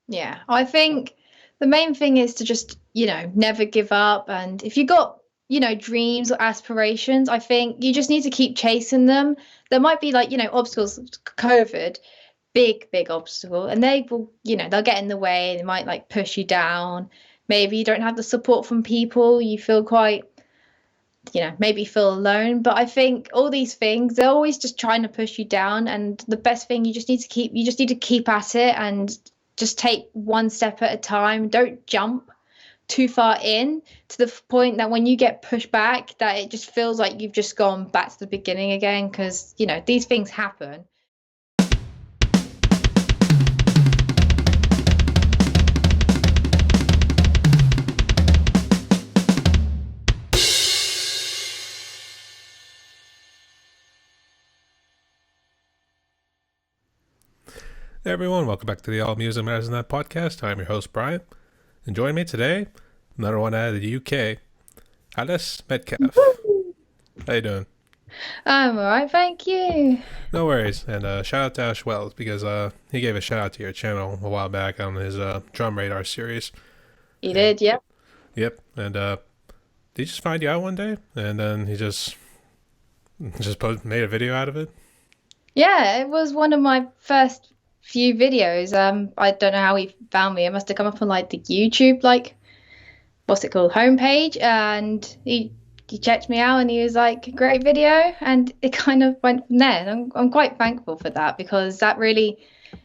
Yeah, I think the main thing is to just, never give up. And if you got, dreams or aspirations, I think you just need to keep chasing them. There might be like, obstacles, COVID, big obstacle, and they will, they'll get in the way. They might like push you down. Maybe you don't have the support from people. You feel quite, maybe feel alone. But I think all these things, they're always just trying to push you down. And the best thing, you just need to keep at it and just take one step at a time. Don't jump too far in to the point that when you get pushed back, that it just feels like you've just gone back to the beginning again. Because, these things happen. Hey everyone, welcome back to the All Music Matters in That podcast. I'm your host Brian, and joining me today, another one out of the UK, Alice Metcalfe. How you doing? I'm all right, thank you. No worries, and shout out to Ash Wells because he gave a shout out to your channel a while back on his Drum Radar series. You And, did, yeah. yep, and did he just find you out one day, and then he just made a video out of it? Yeah, it was one of my first few videos. I don't know how he found me. It must have come up on like the YouTube, like what's it called, homepage, and he checked me out and he was like, great video, and it kind of went from there. And I'm quite thankful for that because that really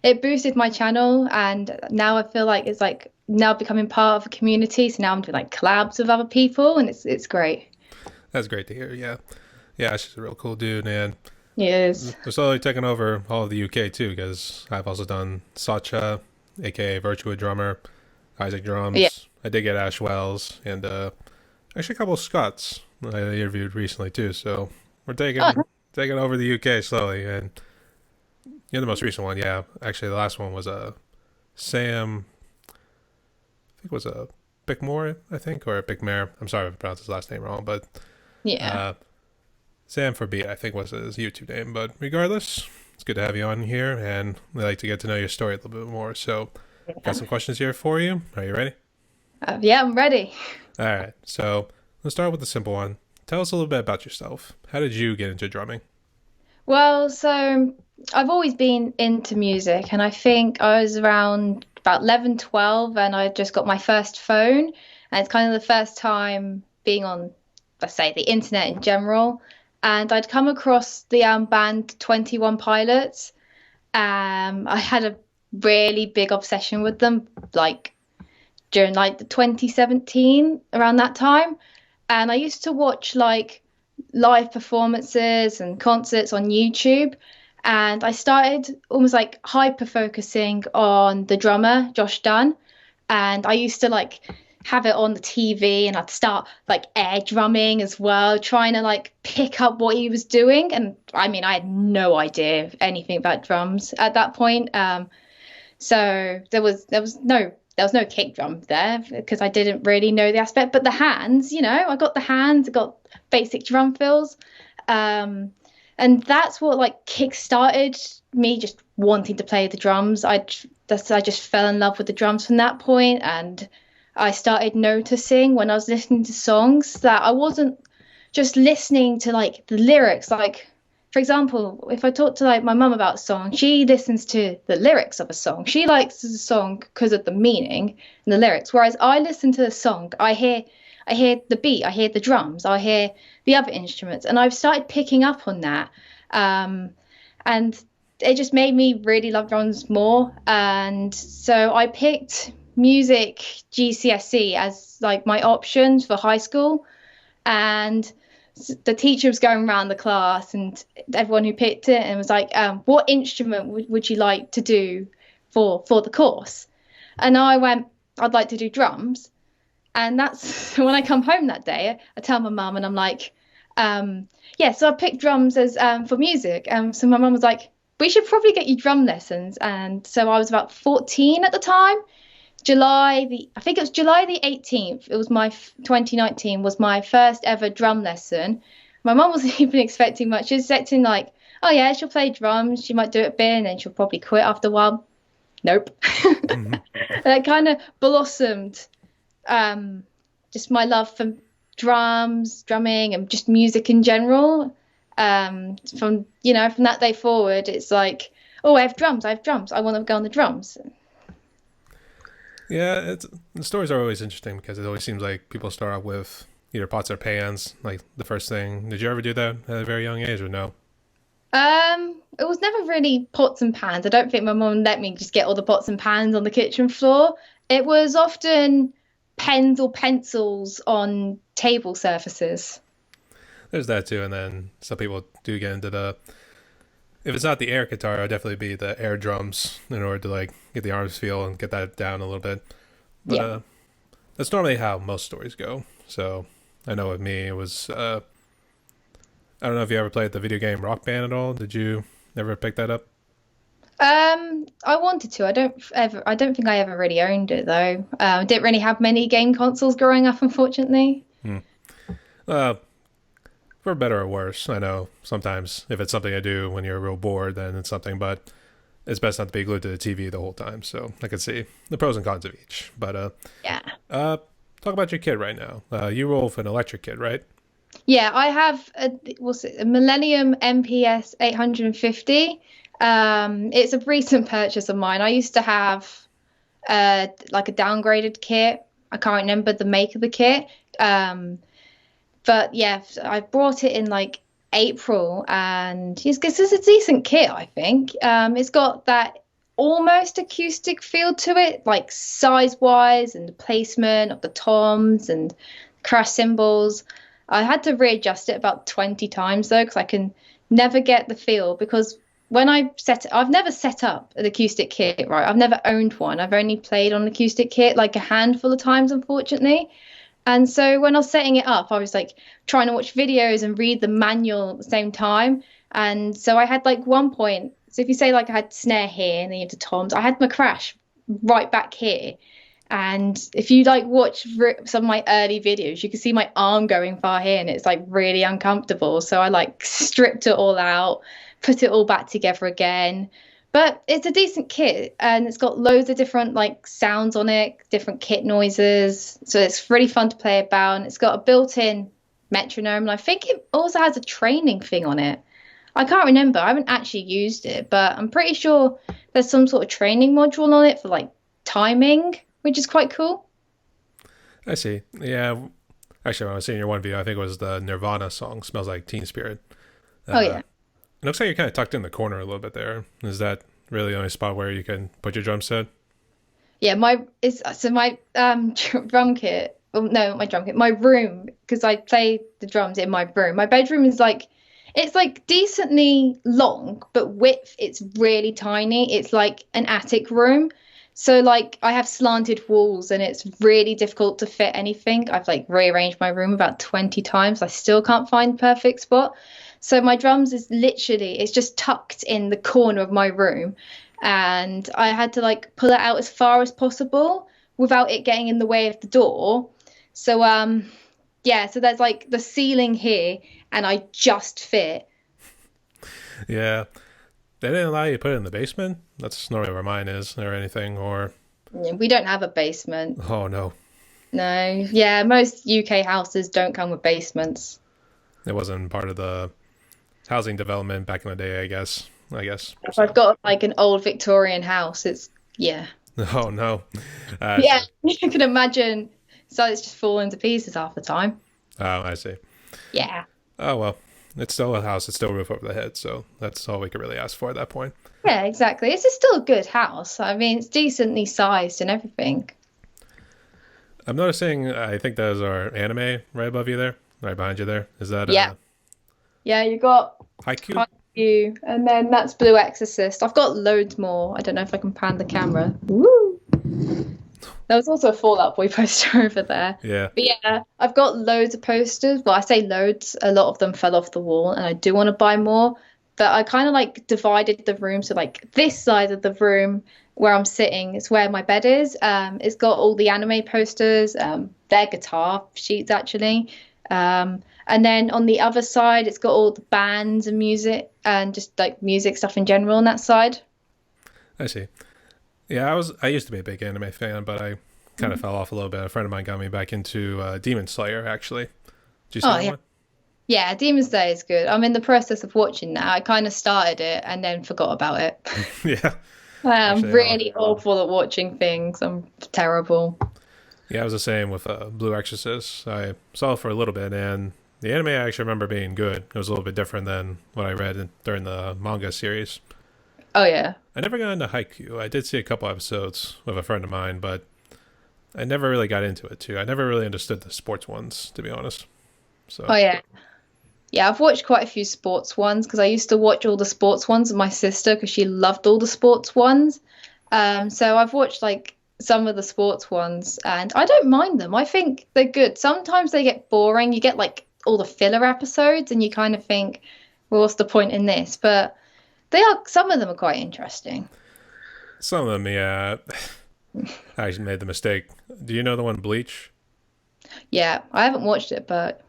it boosted my channel, and now I feel like it's like now becoming part of a community. So now I'm doing like collabs with other people, and it's great. That's great to hear. Yeah, yeah, she's a real cool dude, and Yes. we're slowly taking over all of the UK too, because I've also done Sacha, aka Virtua Drummer, Isaac Yeah. Drums. I did get Ash Wells, and actually a couple of Scots I interviewed recently too. So we're Oh, taking over the UK slowly, and you're the most recent one. Yeah, actually the last one was Sam. I think it was a Bickmore, I think, or Bickmare. I'm sorry if I pronounced his last name wrong, but yeah. uh, Sam for Beat, I think was his YouTube name. But regardless, it's good to have you on here, and we like to get to know your story a little bit more. So, got some questions here for you. Are you ready? Yeah, I'm ready. All right. So, let's start with the simple one. Tell us a little bit about yourself. How did you get into drumming? Well, so I've always been into music, and I think I was around about 11, 12, and I just got my first phone. And it's kind of the first time being on, let's say, the internet in general. And I'd come across the band 21 Pilots. I had a really big obsession with them, like during like the 2017, around that time. And I used to watch like live performances and concerts on YouTube. And I started almost like hyper focusing on the drummer, Josh Dunn. And I used to like have it on the TV and I'd start like air drumming as well, trying to like pick up what he was doing. And I mean, I had no idea anything about drums at that point. So there was no kick drum there because I didn't really know the aspect. But the hands, I got the hands, I got basic drum fills. Um, and that's what like kick started me just wanting to play the drums. I just fell in love with the drums from that point, and I started noticing when I was listening to songs that I wasn't just listening to like the lyrics. Like, for example, if I talk to like my mum about a song, she listens to the lyrics of a song. She likes the song because of the meaning and the lyrics. Whereas I listen to the song, I hear the beat, I hear the drums, I hear the other instruments, and I've started picking up on that. Um, and it just made me really love drums more. And so I picked music GCSE as like my options for high school, and the teacher was going around the class and everyone who picked it and was like, what instrument would you like to do for the course? And I went, I'd like to do drums. And that's when I come home that day, I tell my mum and I'm like, yeah, so I picked drums as for music. So my mum was like, we should probably get you drum lessons. And so I was about 14 at the time. I think it was July the 18th. It was 2019 was my first ever drum lesson. My mum wasn't even expecting much. She was expecting like, oh yeah, she'll play drums. She might do it a bit and then she'll probably quit after a while. Nope. that kind of blossomed um, just my love for drums, drumming, and just music in general. From that day forward, it's like, oh, I have drums, I have drums. I want to go on the drums. Yeah, the stories are always interesting because it always seems like people start out with either pots or pans, like the first thing. Did you ever do that at a very young age or no? It was never really pots and pans. I don't think my mum let me just get all the pots and pans on the kitchen floor. It was often pens or pencils on table surfaces. There's that too, and then some people do get into the. If it's not the air guitar, it'll definitely be the air drums in order to like get the arms feel and get that down a little bit. But Yeah. that's normally how most stories go. So I know with me, it was. I don't know if you ever played the video game Rock Band at all. Did you ever pick that up? I wanted to. I don't think I ever really owned it though. Didn't really have many game consoles growing up, unfortunately. Hmm. Uh, for better or worse, I know sometimes if it's something I do when you're real bored, then it's something. But it's best not to be glued to the TV the whole time. So I can see the pros and cons of each. But Yeah. uh, talk about your kid right now. You roll with an electric kid, right? Yeah, I have a Millennium MPS 850. It's a recent purchase of mine. I used to have like a downgraded kit. I can't remember the make of the kit. Um, but yeah, I brought it in like April, and it's a decent kit, I think. It's got that almost acoustic feel to it, like size wise and the placement of the toms and crash cymbals. I had to readjust it about 20 times though, because I can never get the feel. Because I've never set up an acoustic kit, right? I've never owned one. I've only played on an acoustic kit like a handful of times, unfortunately. And so when I was setting it up, I was like trying to watch videos and read the manual at the same time. And so I had like one point. So if you say like I had snare here and then you have the toms, I had my crash right back here. And if you like watch some of my early videos, you can see my arm going far here and it's like really uncomfortable. So I like stripped it all out, put it all back together again. But it's a decent kit and it's got loads of different like sounds on it, different kit noises. So it's really fun to play about and it's got a built-in metronome and I think it also has a training thing on it. I can't remember. I haven't actually used it, but I'm pretty sure there's some sort of training module on it for like timing, which is quite cool. I see. Yeah. Actually, when I was seeing your one video, I think it was the Nirvana song "Smells Like Teen Spirit." Oh Uh, yeah. it looks like you're kind of tucked in the corner a little bit there. Is that really the only spot where you can put your drum set? Yeah, my drum kit. Oh, no, not my drum kit. My room, because I play the drums in my room. My bedroom is like it's like decently long, but width it's really tiny. It's like an attic room. So like I have slanted walls and it's really difficult to fit anything. I've like rearranged my room about 20 times. I still can't find the perfect spot. So my drums is literally it's just tucked in the corner of my room and I had to like pull it out as far as possible without it getting in the way of the door. So yeah, so there's like the ceiling here and I just fit. Yeah. They didn't allow you to put it in the basement. That's normally where mine is, or anything. Or Yeah, we don't have a basement. oh no, No. Yeah, most UK houses don't come with basements. it wasn't part of the housing development back in the day. I guess. I guess If I've so. got like an old Victorian house, it's yeah. Oh no. I Yeah, see. you can imagine. So it's just falling to pieces half the time. Oh, I see. Yeah. Oh well, it's still a house. It's still a roof over the head. So that's all we could really ask for at that point. Yeah, exactly. It's still a good house. I mean, it's decently sized and everything. I'm noticing. I think those are anime right above you there, right behind you there. Is that Yeah. Yeah, you got haiku? Haiku, and then that's Blue Exorcist. I've got loads more. I don't know if I can pan the camera. Woo! There was also a Fallout Boy poster over there. Yeah, But yeah, I've got loads of posters. Well, I say loads. A lot of them fell off the wall, and I do want to buy more. But I kind of like divided the room. So like this side of the room where I'm sitting is where my bed is. It's got all the anime posters, their guitar sheets actually. And then on the other side, it's got all the bands and music and just like music stuff in general on that side. I see. Yeah, I used to be a big anime fan, but I kind of fell off a little bit. A friend of mine got me back into Demon Slayer. Actually, did you see Oh that yeah. one? Yeah, Demon Slayer is good. I'm in the process of watching that. I kind of started it and then forgot about it. Yeah, I'm actually, really awful at watching things. I'm terrible. yeah, I was the same with Blue Exorcist. I saw it for a little bit, and the anime I actually remember being good. It was a little bit different than what I read during the manga series. Oh yeah. I never got into Haikyuu. I did see a couple episodes with a friend of mine, but I never really got into it too. I never really understood the sports ones, to be honest. Oh So, yeah. Yeah, I've watched quite a few sports ones because I used to watch all the sports ones with my sister because she loved all the sports ones. So I've watched like some of the sports ones and I don't mind them. I think they're good. Sometimes they get boring. You get like all the filler episodes and you kind of think, well, what's the point in this? But some of them are quite interesting. some of them, yeah, I actually made the mistake. Do you know the one Bleach? Yeah, I haven't watched it, but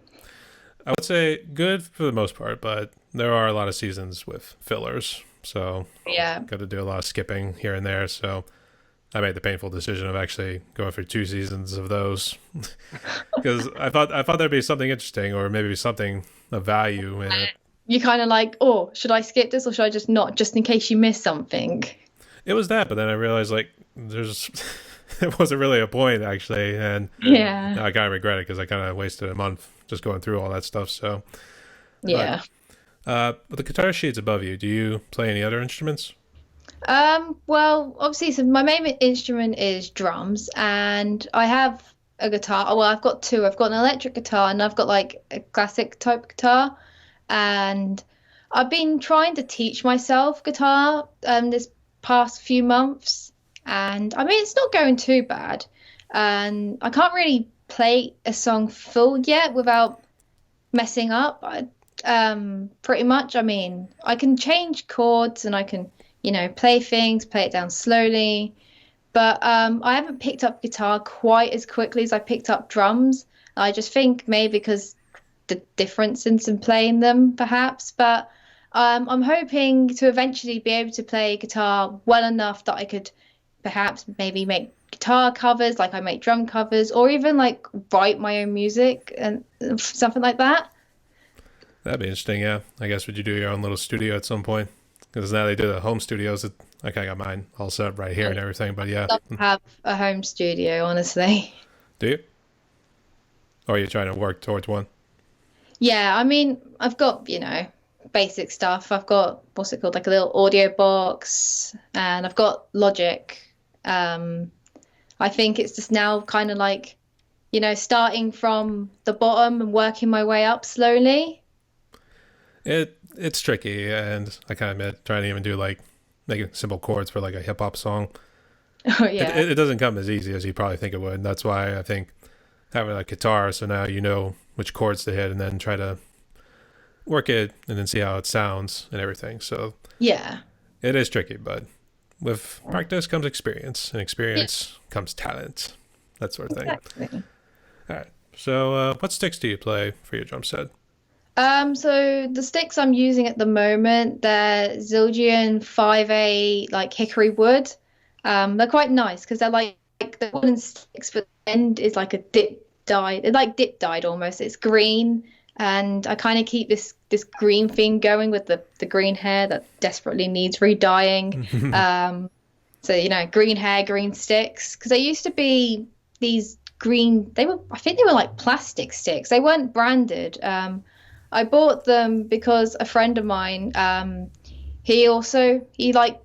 I would say good for the most part, but there are a lot of seasons with fillers, so yeah. got to do a lot of skipping here and there. So I made the painful decision of actually going for 2 seasons of those because I thought there'd be something interesting or maybe something of value in it. You kind of like, oh, should I skip this or should I just not, just in case you miss something? It was that, but then I realized like there's it wasn't really a point actually, and Yeah. now I kind of regret it because I kind of wasted a month just going through all that stuff. So, but Yeah. with the guitar sheets above you, do you play any other instruments? Well, obviously, so my main instrument is drums, and I have a guitar. Well, I've got two. I've got an electric guitar, and I've got like a classic type guitar. And I've been trying to teach myself guitar this past few months, and I mean, it's not going too bad. And I can't really play a song full yet without messing up. Pretty much. I mean, I can change chords and I can, play things, play it down slowly. But I haven't picked up guitar quite as quickly as I picked up drums. I just think maybe because the difference in some playing them, perhaps. But I'm hoping to eventually be able to play guitar well enough that I could perhaps maybe make guitar covers, like I make drum covers, or even like write my own music and something like that. That'd be interesting. Yeah, I guess would you do your own little studio at some point? Because now they do the home studios. I kind of got mine all set up right here and everything. But yeah, Love to have a home studio, honestly. do you? Or are you trying to work towards one? Yeah, I mean, I've got, basic stuff. I've got what's it called, like a little audio box, and I've got Logic. Um, I think it's just now kind of like, starting from the bottom and working my way up slowly. It's tricky, and I kind of admit trying to even do like making simple chords for like a hip hop song. Oh It, yeah. it it doesn't come as easy as you probably think it would. And that's why I think having a guitar, so now you know which chords to hit, and then try to work it, and then see how it sounds and everything. So Yeah. it is tricky, but with practice comes experience, and Yeah, experience comes talent, that sort of thing. exactly. All right. So, what sticks do you play for your drum set? So the sticks I'm using at the moment, they're Zildjian 5A like hickory wood. They're quite nice because they're like the wooden sticks, but the end is like a dip dyed. It's like dip dyed almost. It's green, and I kind of keep this green thing going with the green hair that desperately needs redying. Um, so green hair, green sticks, because they used to be these green. I think they were like plastic sticks. They weren't branded. I bought them because a friend of mine, he like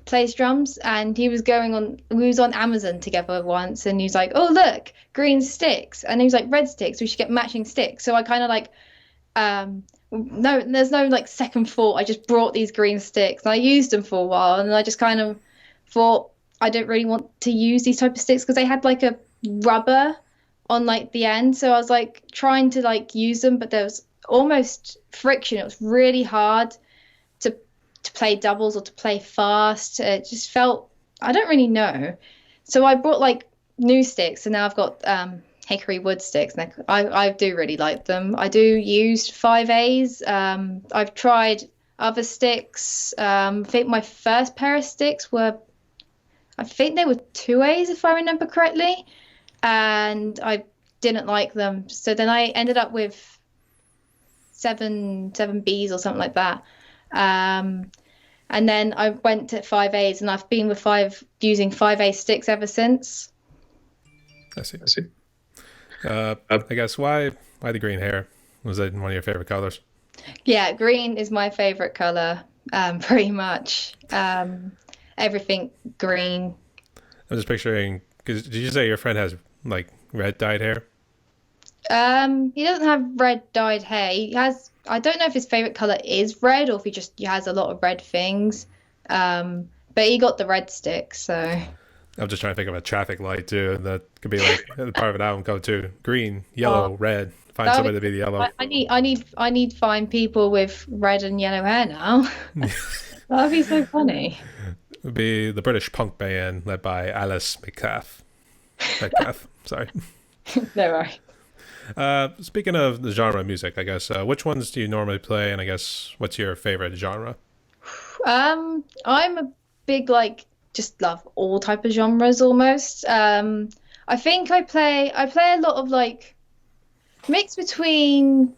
plays drums and we was on Amazon together once and he was like, oh look, green sticks. And he was like, red sticks, we should get matching sticks. So I kind of like, no, there's no like second thought. I just brought these green sticks and I used them for a while and I just kind of thought I don't really want to use these type of sticks because they had like a rubber on like the end. So I was like trying to like use them, but there was almost friction. It was really hard to play doubles or to play fast. It just felt I don't really know. So I bought like new sticks, and now I've got hickory wood sticks. And I do really like them. I do use 5As. I've tried other sticks. I think my first pair of sticks were I think they were two A's if I remember correctly, and I didn't like them. So then I ended up with seven B's or something like that. Um, and then I went to five A's, and I've been with five using five A sticks ever since. I see. I see. Uh, I guess why the green hair? Was that one of your favorite colors? Yeah, green is my favorite color, pretty much. Everything green. I'm just picturing because did you say your friend has like red dyed hair? He doesn't have red dyed hair. He has, I don't know if his favorite color is red or if he has a lot of red things. But he got the red stick, so I'm just trying to think of a traffic light too, and that could be like part of an album code too. Green, oh, yellow, red. Find that would somebody to be the yellow. I need to find people with red and yellow hair now. That would be so funny. Would be the British punk band led by Alice Metcalfe. Metcalfe, sorry. No worries. Speaking of the genre of music, I guess which ones do you normally play, and I guess what's your favorite genre? I'm a big like just love all type of genres almost. I think I play a lot of like mix between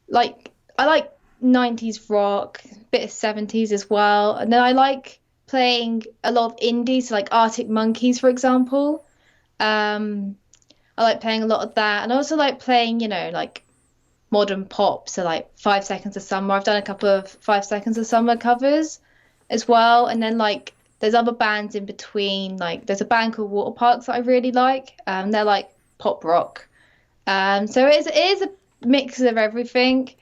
like I like 90s rock, bit of 70s as well. And then I like playing a lot of indies, so like Arctic Monkeys, for example. Um, I like playing a lot of that. And I also like playing, like modern pop, so like 5 Seconds of Summer. I've done a couple of 5 Seconds of Summer covers as well. And then like there's other bands in between. Like there's a band called Water Parks that I really like. They're like pop rock. So it is a mix of everything.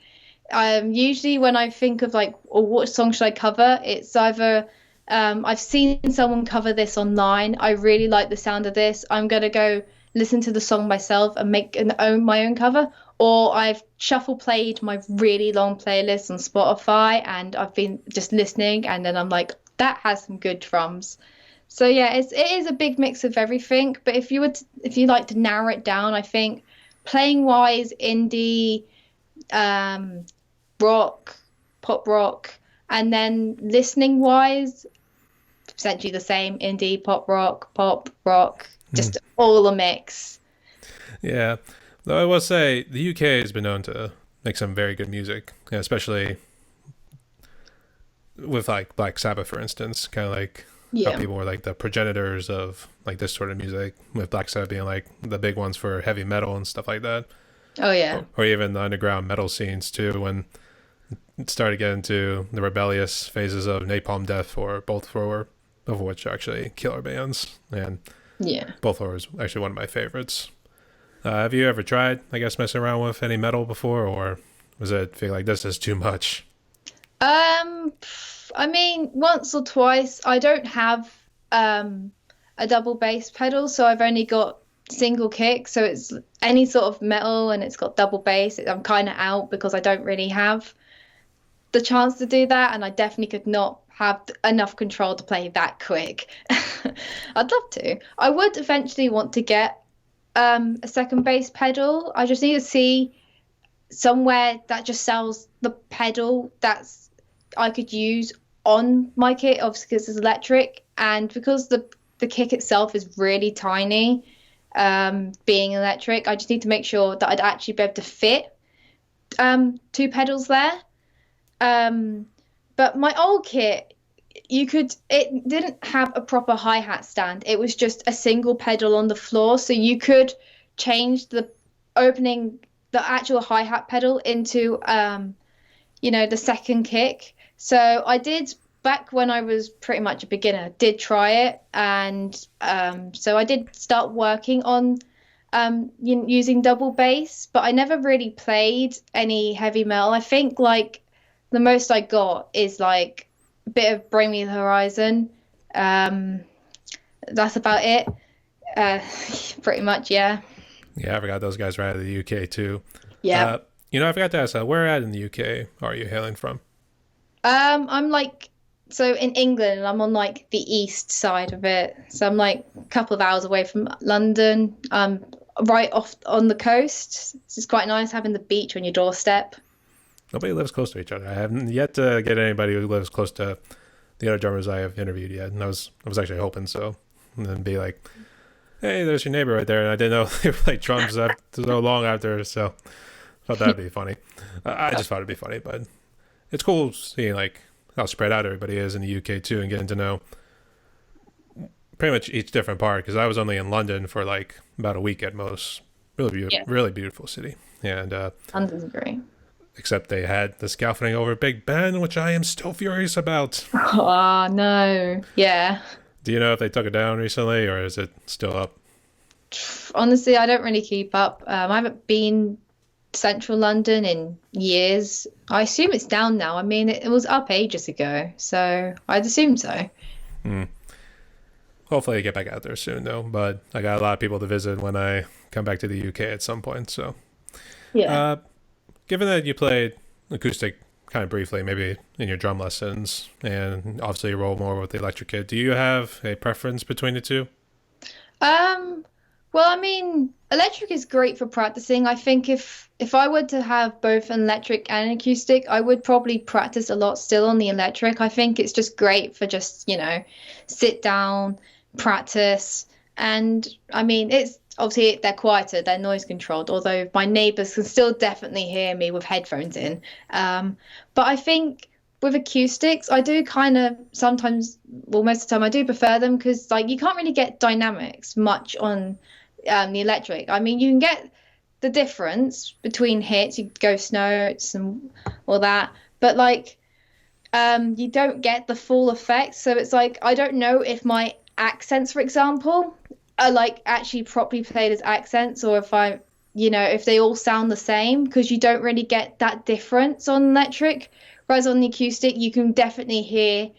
Usually when I think of like, or what song should I cover, it's either I've seen someone cover this online. I really like the sound of this. I'm gonna go listen to the song myself and make my own cover. Or I've shuffle played my really long playlist on Spotify and I've been just listening and then I'm like, that has some good drums. So yeah, it is a big mix of everything. But if you like to narrow it down, I think playing wise, indie, um, rock, pop rock, and then listening wise, essentially the same indie, pop rock, Hmm. just all a mix. Yeah, though I will say the UK has been known to make some very good music, yeah, especially with like Black Sabbath, for instance. Kind of like how Yeah. people were like the progenitors of like this sort of music, with Black Sabbath being like the big ones for heavy metal and stuff like that, Oh yeah. or even the underground metal scenes too. When it started getting to the rebellious phases of Napalm Death, or both were of which are actually killer bands, and Yeah. both are actually one of my favorites. Have you ever tried, I guess, messing around with any metal before, or was it feel like this is too much? I mean, once or twice. I don't have um a double bass pedal, so I've only got single kick. So it's any sort of metal and it's got double bass. I'm kind of out because I don't really have the chance to do that, and I definitely could not have enough control to play that quick. I'd love to. I would eventually want to get a second bass pedal. I just need to see somewhere that just sells the pedal that's I could use on my kit, obviously because it's electric, and because the kick itself is really tiny, being electric, I just need to make sure that I'd actually be able to fit two pedals there. Um, but my old kit, it didn't have a proper hi-hat stand. It was just a single pedal on the floor. So you could change the opening, the actual hi-hat pedal into, the second kick. So I did back when I was pretty much a beginner, did try it. And so I did start working on using double bass, but I never really played any heavy metal. I think like the most I got is like a bit of Bring Me the Horizon. Um, that's about it. Uh, pretty much, yeah. Yeah, I forgot those guys right out of the UK too. Yeah. Uh, I forgot to ask, where at in the UK are you hailing from? I'm like so in England, and I'm on like the east side of it. So I'm like a couple of hours away from London. Right off on the coast. It's quite nice having the beach on your doorstep. Nobody lives close to each other. I haven't yet to get anybody who lives close to the other drummers I have interviewed yet, and I was actually hoping so, and then be like, hey, there's your neighbor right there, and I didn't know they played drums after so long after, so I thought that'd be funny. I just thought it'd be funny, but it's cool seeing like how spread out everybody is in the UK too, and getting to know pretty much each different part. Because I was only in London for like about a week at most. Yeah, Really beautiful city, and London's great. except they had the scaffolding over Big Ben, which I am still furious about. Oh no, yeah. Do you know if they took it down recently, or is it still up? Honestly, I don't really keep up. I haven't been central London in years. I assume it's down now. I mean, it was up ages ago, so I'd assume so. Hmm. Hopefully, I get back out there soon, though. But I got a lot of people to visit when I come back to the UK at some point. So, Yeah. uh, given that you played acoustic kind of briefly, maybe in your drum lessons, and obviously you roll more with the electric kit, do you have a preference between the two? Um, well, I mean, electric is great for practicing. I think if I were to have both an electric and an acoustic, I would probably practice a lot still on the electric. I think it's just great for just, sit down, practice. And I mean, it's obviously they're quieter, they're noise controlled, although my neighbors can still definitely hear me with headphones in. But I think with acoustics, I do kind of sometimes, well, most of the time, I do prefer them because like you can't really get dynamics much on the electric. I mean, you can get the difference between hits, you ghost notes and all that, but like you don't get the full effect. So it's like I don't know if my accents, for example, are like actually properly played as accents, or if if they all sound the same, because you don't really get that difference on electric. Whereas on the acoustic, you can definitely hear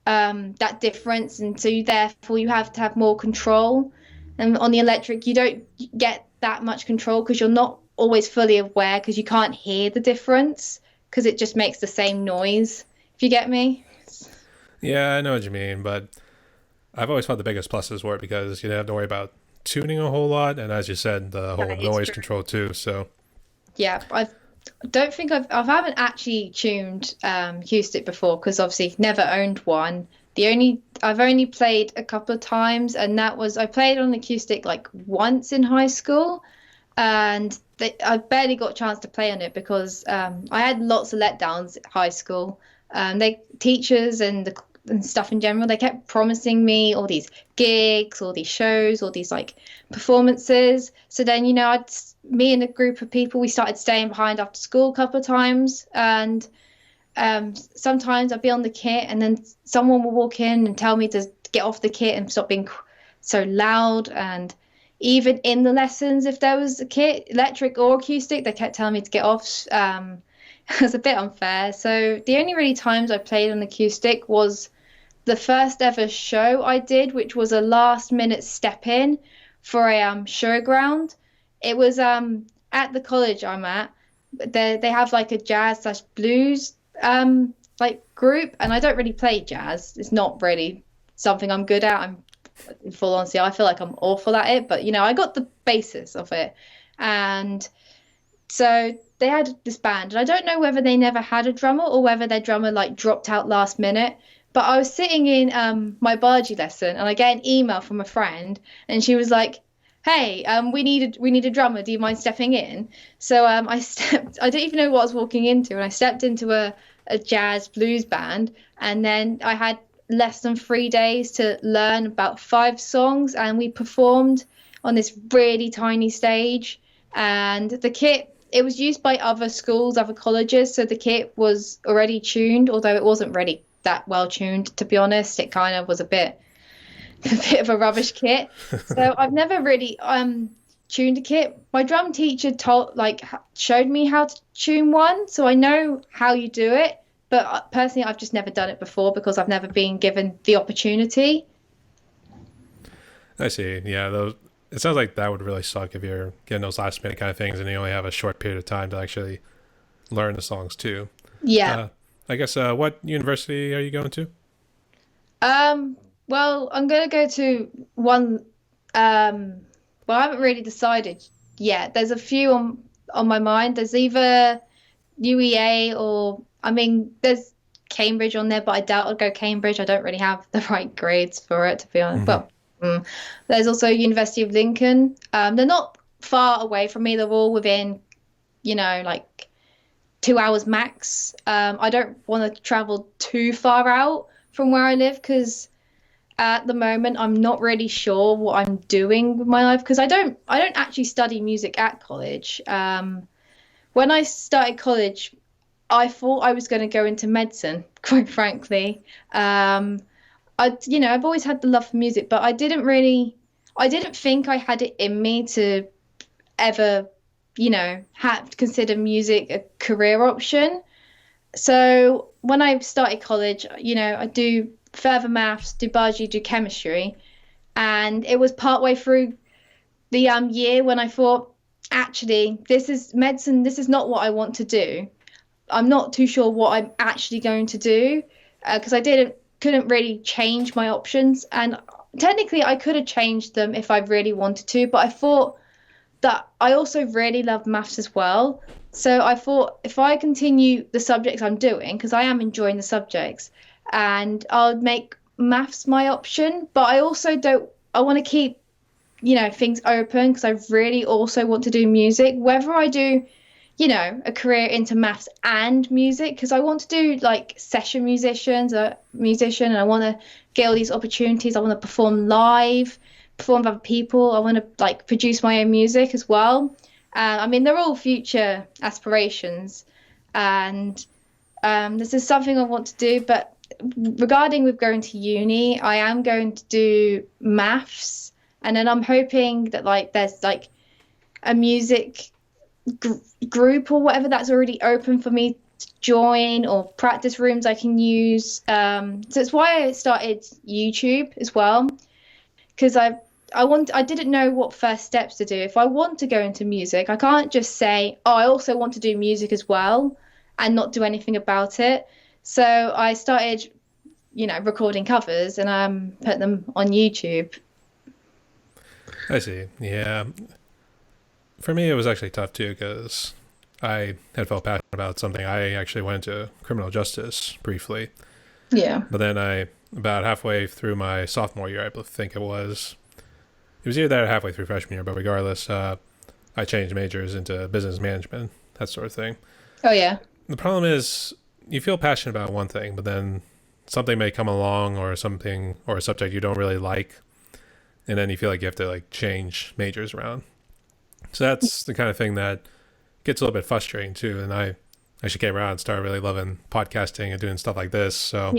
that difference, and so therefore you have to have more control. And on the electric, you don't get that much control because you're not always fully aware because you can't hear the difference because it just makes the same noise. If you get me? Yeah, I know what you mean, but I've always thought the biggest pluses were because you didn't have to worry about tuning a whole lot, and as you said, the whole That is noise true. control too. So, Yeah, I don't think I haven't actually tuned acoustic before because obviously never owned one. I've only played a couple of times, and that was I played on acoustic like once in high school, and I barely got a chance to play on it because I had lots of letdowns at high school. They teachers and stuff in general, they kept promising me all these gigs, all these shows, all these like performances. So then, me and a group of people, we started staying behind after school a couple of times, and sometimes I'd be on the kit, and then someone will walk in and tell me to get off the kit and stop being so loud. And even in the lessons, if there was a kit, electric or acoustic, they kept telling me to get off. It was a bit unfair. So the only really times I played on acoustic was the first ever show I did, which was a last minute step in for a showground. It was at the college I'm at. They have like a jazz slash blues like group, and I don't really play jazz. It's not really something I'm good at. I'm in full honesty, I feel like I'm awful at it, but I got the basis of it. And so they had this band, and I don't know whether they never had a drummer or whether their drummer like dropped out last minute. But I was sitting in my biology lesson, and I get an email from a friend, and she was like, "Hey, we need a drummer. Do you mind stepping in?" So I stepped. I didn't even know what I was walking into, and I stepped into a jazz blues band, and then I had less than 3 days to learn about 5 songs, and we performed on this really tiny stage. And the kit, it was used by other schools, other colleges, so the kit was already tuned, although it wasn't really that well tuned, to be honest. It kind of was a bit a bit of a rubbish kit. So I've never really tuned a kit. My drum teacher showed me how to tune one, so I know how you do it. But personally, I've just never done it before because I've never been given the opportunity. I see. Yeah, those. It sounds like that would really suck if you're getting those last minute kind of things and you only have a short period of time to actually learn the songs too. Yeah. Uh, I guess what university are you going to? Well, I'm gonna go to one. Well, I haven't really decided yet. There's a few on my mind. There's either UEA or I mean, there's Cambridge on there, but I doubt I'll go Cambridge. I don't really have the right grades for it, to be honest. Hmm. But there's also University of Lincoln. They're not far away from me. They're all within, like 2 hours max. I don't want to travel too far out from where I live because at the moment I'm not really sure what I'm doing with my life because I don't actually study music at college. When I started college, I thought I was going to go into medicine, quite frankly. I've always had the love for music, but I didn't think I had it in me to ever, have to consider music a career option. So when I started college, I do further maths, do biology, do chemistry, and it was partway through the year when I thought, actually, this is medicine. This is not what I want to do. I'm not too sure what I'm actually going to do because I didn't couldn't really change my options, and technically I could have changed them if I really wanted to, but I thought that I also really love maths as well. So I thought if I continue the subjects I'm doing, because I am enjoying the subjects, and I'll make maths my option, but I also don't, I want to keep, things open because I really also want to do music, whether I do, a career into maths and music, because I want to do like session musician, and I want to get all these opportunities. I want to perform live, perform with other people. I want to like produce my own music as well. I mean, they're all future aspirations, and this is something I want to do. But regarding with going to uni, I am going to do maths, and then I'm hoping that like there's like a music gr group or whatever that's already open for me to join, or practice rooms I can use. So it's why I started YouTube as well, because I didn't know what first steps to do. If I want to go into music, I can't just say, oh, I also want to do music as well and not do anything about it. So I started, recording covers and put them on YouTube. I see. Yeah. For me, it was actually tough too because I had felt passionate about something. I actually went into criminal justice briefly, Yeah. but then about halfway through my sophomore year, I think it was either that or halfway through freshman year, but regardless, I changed majors into business management, that sort of thing. Oh yeah. The problem is you feel passionate about one thing, but then something may come along or something or a subject you don't really like, and then you feel like you have to like change majors around. So that's the kind of thing that gets a little bit frustrating too. And I actually came around and started really loving podcasting and doing stuff like this. So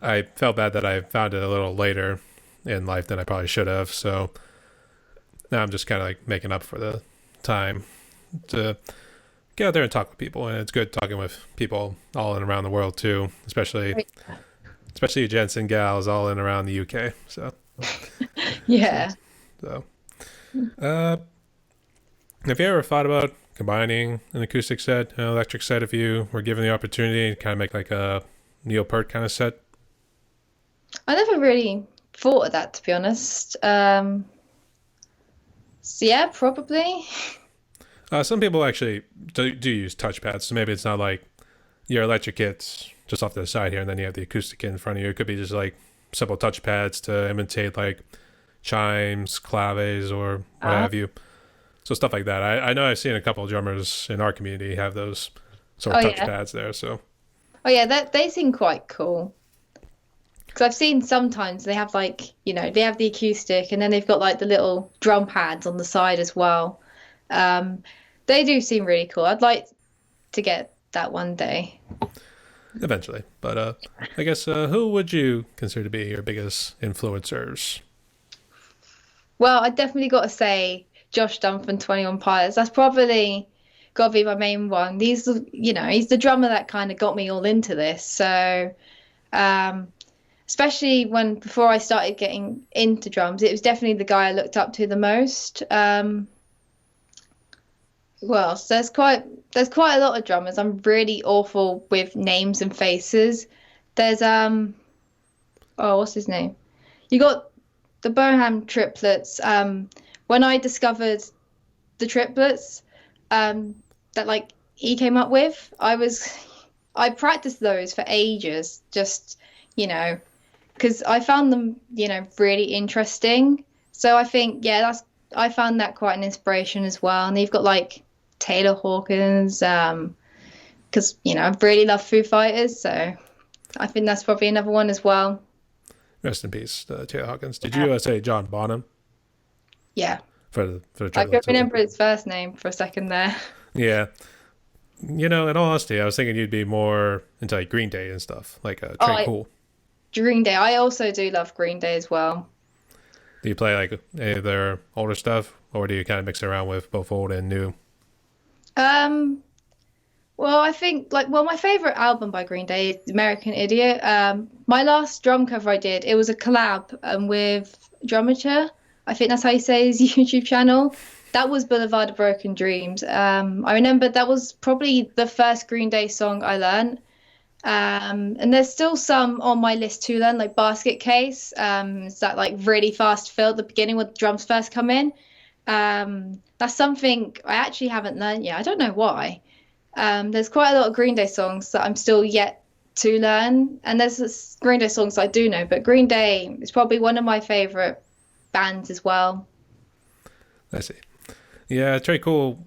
I felt bad that I found it a little later in life than I probably should have. So now I'm just kind of like making up for the time to get out there and talk with people. And it's good talking with people all in and around the world too, especially you gents and gals all in and around the UK. So Yeah. so uh have you ever thought about combining an acoustic set and an electric set if you were given the opportunity to kind of make like a Neil Peart kind of set? I never really thought of that, to be honest. So yeah, probably. Some people actually do use touchpads, so maybe it's not like your electric kit's just off to the side here and then you have the acoustic kit in front of you. It could be just like simple touchpads to imitate like chimes, claves, or what Uh, have you. So stuff like that. I know I've seen a couple of drummers in our community have those sort oh of yeah. touchpads there. So Oh yeah, that they seem quite cool. Because I've seen sometimes they have like, they have the acoustic and then they've got like the little drum pads on the side as well. Um, they do seem really cool. I'd like to get that one day. eventually, but I guess who would you consider to be your biggest influencers? Well, I definitely got to say Josh Dunn from 21 Pilots. That's probably got to be my main one. He's the drummer that kind of got me all into this. So, um, especially when before I started getting into drums, it was definitely the guy I looked up to the most. Well, so there's quite a lot of drummers. I'm really awful with names and faces. There's oh, what's his name? You got the Boham triplets. When I discovered the triplets, that like he came up with, I was I practiced those for ages, just, you know, because I found them, really interesting. So I think, yeah, I found that quite an inspiration as well. And you've got like Taylor Hawkins, because, I really love Foo Fighters. So I think that's probably another one as well. Rest in peace, Taylor Hawkins. Did Yeah. you say John Bonham Yeah. for the I tribute couldn't to him? remember his first name for a second there. Yeah. In all honesty, I was thinking you'd be more into like Green Day and stuff, like Oh, Trey Cool. Green Day. I also do love Green Day as well. Do you play like any of their older stuff, or do you kind of mix it around with both old and new? Um, well, I think my favorite album by Green Day is American Idiot. My last drum cover I did, it was a collab with Drumature. I think that's how you say his YouTube channel. That was Boulevard of Broken Dreams. I remember that was probably the first Green Day song I learned. And there's still some on my list to learn, like Basket Case. It's that like really fast fill at the beginning when the drums first come in. That's something I actually haven't learned yet. I don't know why. There's quite a lot of Green Day songs that I'm still yet to learn, and there's Green Day songs I do know, but Green Day is probably one of my favorite bands as well. I see. Yeah, Trey Cool.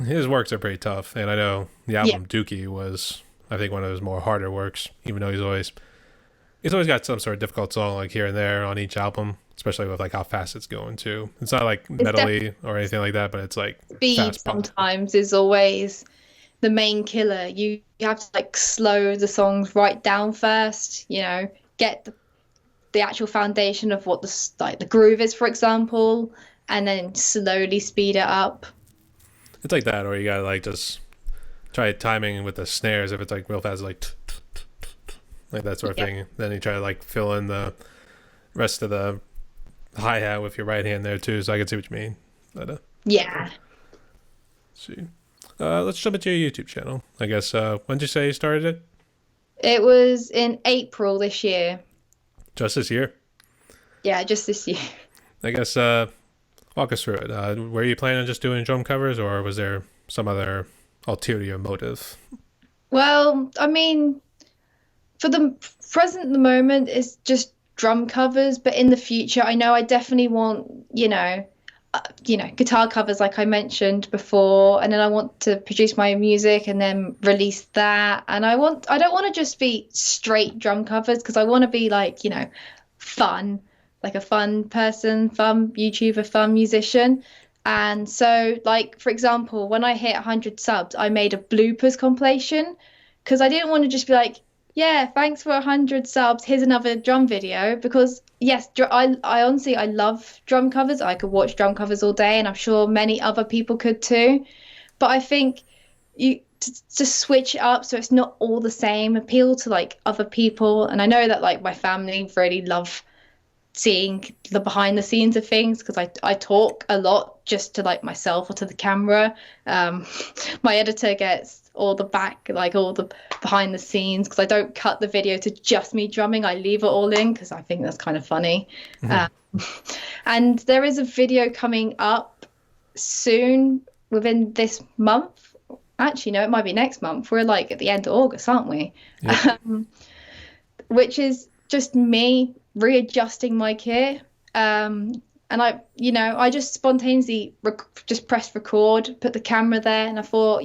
His works are pretty tough, and I know the Yeah, album Dookie was, I think, one of his more harder works. Even though he's always got some sort of difficult song like here and there on each album, especially with like how fast it's going too. It's not like it's definitely metally or anything like that, but it's like speed fast punk. sometimes is always the main killer. You have to like slow the songs right down first, get the actual foundation of what like the groove is, for example, and then slowly speed it up. It's like that, or you gotta like just try timing with the snares. If it's like real fast, like like that sort of Yeah. thing. Then you try to like fill in the rest of the hi hat with your right hand there too. So I can see what you mean. But Yeah. see. Let's jump into your YouTube channel. I guess. When did you say you started it? It was in April this year. Just this year. Yeah, just this year. I guess. Walk us through it. Were you planning on just doing drum covers, or was there some other ulterior motive? Well, I mean, for the present, the moment, it's just drum covers, but in the future, I know I definitely want, guitar covers like I mentioned before, and then I want to produce my own music and then release that. And I don't want to just be straight drum covers because I want to be like, fun, like a fun person, fun YouTuber, fun musician. And so, like, for example, when I hit 100 subs, I made a bloopers compilation because I didn't want to just be like, yeah, thanks for 100 subs. Here's another drum video. Because, yes, I honestly, I love drum covers. I could watch drum covers all day, and I'm sure many other people could too. But I think to switch it up so it's not all the same, appeal to like other people. And I know that like my family really love seeing the behind the scenes of things because I talk a lot just to like myself or to the camera. Um, my editor gets all the back, like all the behind the scenes because I don't cut the video to just me drumming. I leave it all in because I think that's kind of funny. Mm-hmm. Um, and there is a video coming up soon within this month. Actually, no, it might be next month. We're like at the end of August, aren't we? Yep. Um, which is just me readjusting my kit. And I just spontaneously just pressed record, put the camera there, and I thought,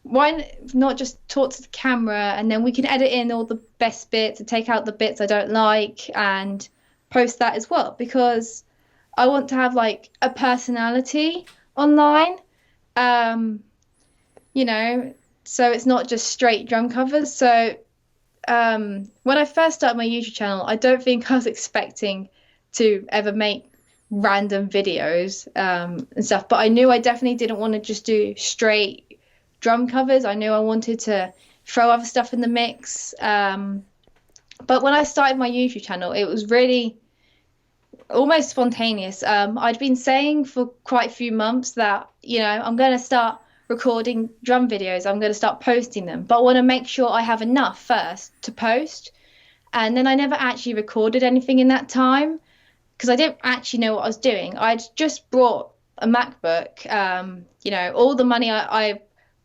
why not just talk to the camera and then we can edit in all the best bits and take out the bits I don't like and post that as well because I want to have like a personality online. Um, you know, so it's not just straight drum covers. So when I first started my YouTube channel, I don't think I was expecting to ever make random videos and stuff, but I knew I definitely didn't want to just do straight drum covers. I knew I wanted to throw other stuff in the mix. But when I started my YouTube channel, it was really almost spontaneous. I'd been saying for quite a few months that, I'm going to start recording drum videos. I'm going to start posting them, but I want to make sure I have enough first to post. And then I never actually recorded anything in that time because I didn't actually know what I was doing. I'd just brought a MacBook. All the money I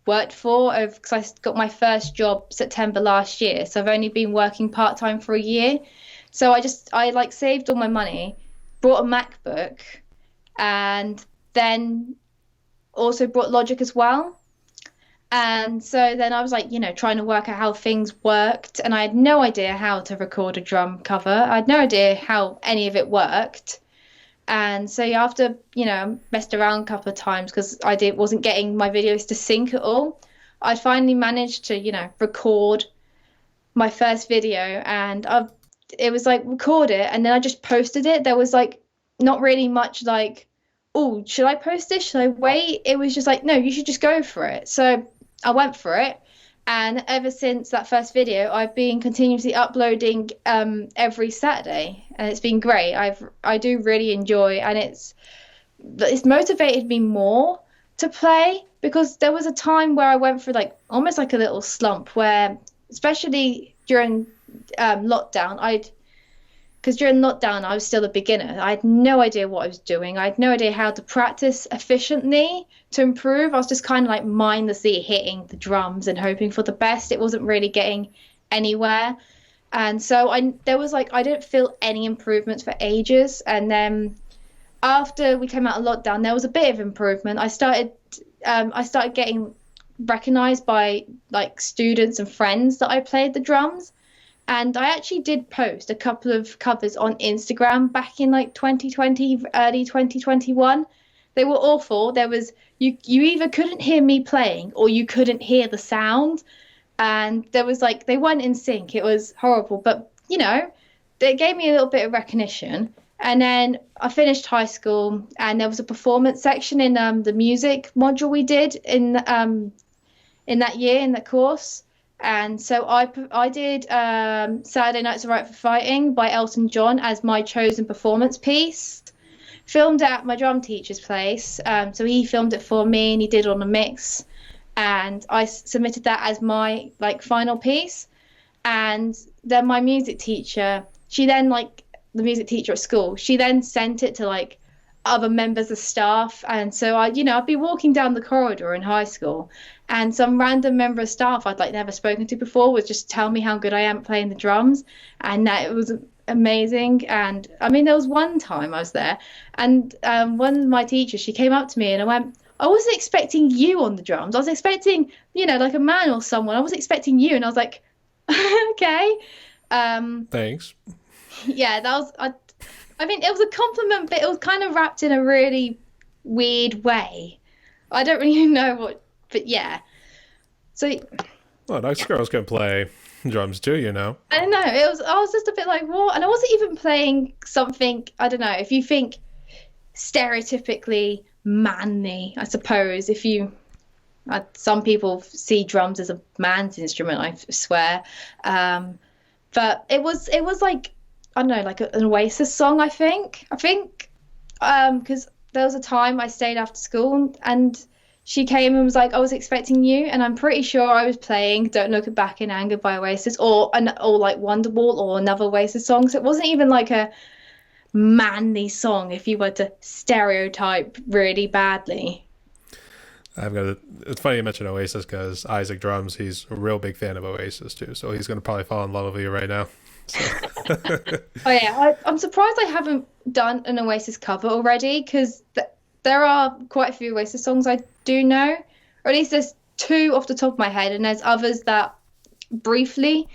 worked for, because I got my first job September last year. So I've only been working part-time for a year. So I like saved all my money, bought a MacBook, and then also brought Logic as well. And so then I was like, trying to work out how things worked. And I had no idea how to record a drum cover. I had no idea how any of it worked. And so yeah, after, messed around a couple of times because wasn't getting my videos to sync at all, I finally managed to, record my first video and it was like record it and then I just posted it. There was like not really much like, oh, should I post this? Should I wait? It was just like, no, you should just go for it. So I went for it. And ever since that first video, I've been continuously uploading every Saturday, and it's been great. I do really enjoy, and it's motivated me more to play because there was a time where I went through like almost like a little slump where, especially during lockdown, because during lockdown I was still a beginner. I had no idea what I was doing. I had no idea how to practice efficiently to improve. I was just kind of like mindlessly hitting the drums and hoping for the best. It wasn't really getting anywhere. And so there was like I didn't feel any improvements for ages. And then after we came out of lockdown, there was a bit of improvement. I started getting recognized by like students and friends that I played the drums. And I actually did post a couple of covers on Instagram back in like 2020, early 2021. They were awful. There was you either couldn't hear me playing or you couldn't hear the sound. And there was like they weren't in sync. It was horrible. But they gave me a little bit of recognition. And then I finished high school and there was a performance section in the music module we did in that year in that course. And so I did Saturday Nights Are Right for Fighting by Elton John as my chosen performance piece. Filmed at my drum teacher's place. So he filmed it for me and he did on a mix. And I submitted that as my like final piece. And then my music teacher, she then like the music teacher at school, she then sent it to like other members of staff. And so I'd be walking down the corridor in high school and some random member of staff I'd like never spoken to before would just tell me how good I am playing the drums. And that it was amazing. And I mean, there was one time I was there and one of my teachers, she came up to me and I went, I wasn't expecting you on the drums. I was expecting, like a man or someone. I was expecting you. And I was like, okay. Thanks. Yeah, I mean, it was a compliment, but it was kind of wrapped in a really weird way. I don't really know what, but yeah. So Well, nice girls can play drums too, you know. I don't know. I was just a bit like, what? And I wasn't even playing something, I don't know, if you think stereotypically manly, I suppose, some people see drums as a man's instrument, I swear. But it was like, I don't know, like an Oasis song, I think. Because there was a time I stayed after school and she came and was like, I was expecting you. And I'm pretty sure I was playing Don't Look Back in Anger by Oasis or like Wonderwall or another Oasis song. So it wasn't even like a manly song if you were to stereotype really badly. It's funny you mentioned Oasis because Isaac Drums, he's a real big fan of Oasis too. So he's going to probably fall in love with you right now. So. Oh yeah, I'm surprised I haven't done an Oasis cover already because there are quite a few Oasis songs I do know, or at least there's two off the top of my head, and there's others that briefly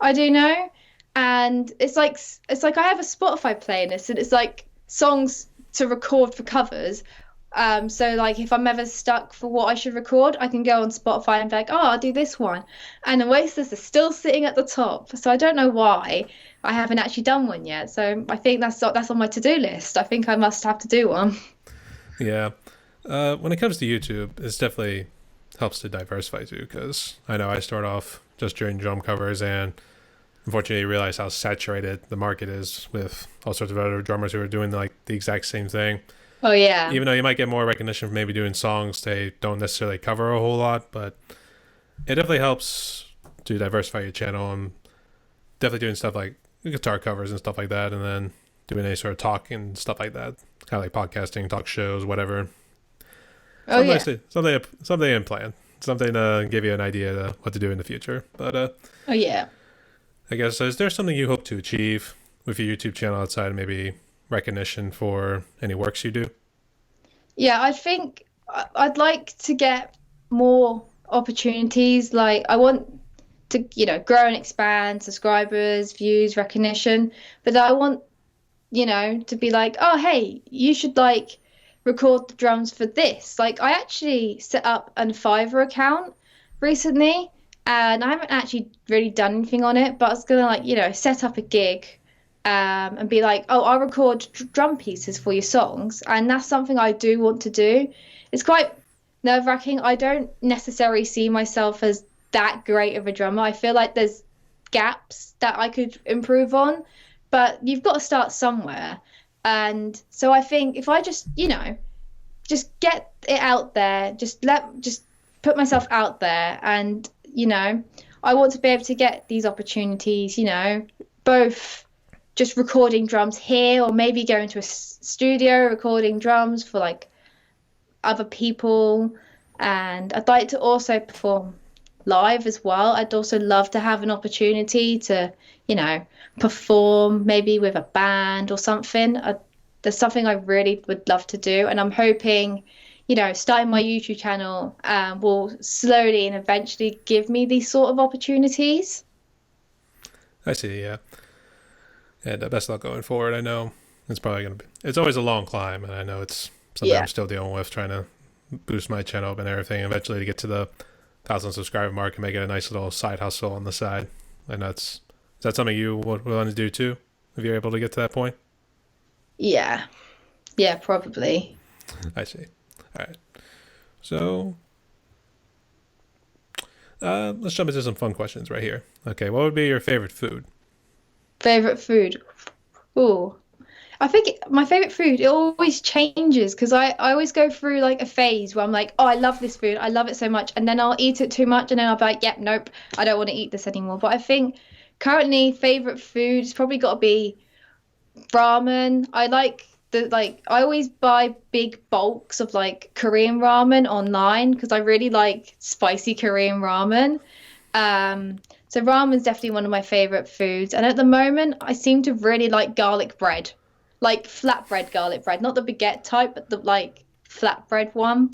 I do know. And it's like I have a Spotify playlist, and it's like songs to record for covers. So like if I'm ever stuck for what I should record, I can go on Spotify and be like, oh, I'll do this one. And Oasis is still sitting at the top. So I don't know why I haven't actually done one yet. So I think that's on my to-do list. I think I must have to do one. Yeah. When it comes to YouTube, it definitely helps to diversify too, because I know I start off just doing drum covers and unfortunately realize how saturated the market is with all sorts of other drummers who are doing like the exact same thing. Oh yeah. Even though you might get more recognition for maybe doing songs they don't necessarily cover a whole lot, but it definitely helps to diversify your channel and definitely doing stuff like guitar covers and stuff like that, and then doing any sort of talk and stuff like that, kind of like podcasting, talk shows, whatever. Oh yeah. Something in plan. something to give you an idea of what to do in the future. But Oh yeah. I guess, is there something you hope to achieve with your YouTube channel outside of maybe recognition for any works you do? Yeah, I think I'd like to get more opportunities. Like I want to, grow and expand subscribers, views, recognition, but I want, to be like, oh, hey, you should like record the drums for this. Like I actually set up an Fiverr account recently and I haven't actually really done anything on it, but I was gonna like, set up a gig and be like, oh, I'll record drum pieces for your songs. And that's something I do want to do. It's quite nerve-wracking. I don't necessarily see myself as that great of a drummer. I feel like there's gaps that I could improve on, but you've got to start somewhere. And so I think if I just, just get it out there, just put myself out there and, I want to be able to get these opportunities, both just recording drums here or maybe going to a studio recording drums for like other people. And I'd like to also perform live as well. I'd also love to have an opportunity to, perform maybe with a band or something. There's something I really would love to do. And I'm hoping, starting my YouTube channel will slowly and eventually give me these sort of opportunities. I see, yeah. And best luck going forward. I know it's probably going to be, it's always a long climb, and I know it's something Yeah. I'm still dealing with, trying to boost my channel up and everything, eventually to get to the 1,000 subscriber mark and make it a nice little side hustle on the side. And is that something you would want to do too, if you're able to get to that point? Yeah. Yeah, probably. I see. All right. So let's jump into some fun questions right here. Okay, what would be your favorite food? Favorite food. Ooh. I think my favorite food, it always changes because I always go through like a phase where I'm like, oh, I love this food. I love it so much. And then I'll eat it too much and then I'll be like, yep, nope, I don't want to eat this anymore. But I think currently favorite food has probably got to be ramen. I like I always buy big bulks of like Korean ramen online because I really like spicy Korean ramen. So ramen's definitely one of my favorite foods. And at the moment, I seem to really like garlic bread, like flatbread garlic bread, not the baguette type, but the like flatbread one.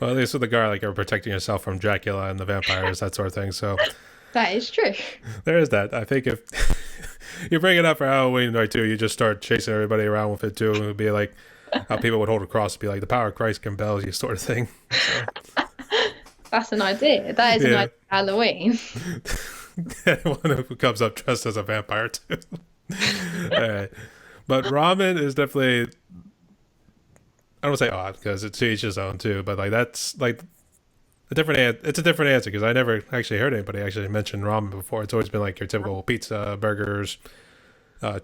Well, at least with the garlic, you're protecting yourself from Dracula and the vampires, that sort of thing. So That is true. there is that. I think if you bring it up for Halloween, right, too, you just start chasing everybody around with it, too. It would be like how people would hold a cross, be like, the power of Christ compels you, sort of thing. So, That's an idea. That is an yeah. idea for Halloween. Anyone who comes up dressed as a vampire, too. All right. But ramen is definitely, I don't want to say odd because it's to each his own, too. But like that's like it's a different answer because I never actually heard anybody actually mention ramen before. It's always been like your typical pizza, burgers,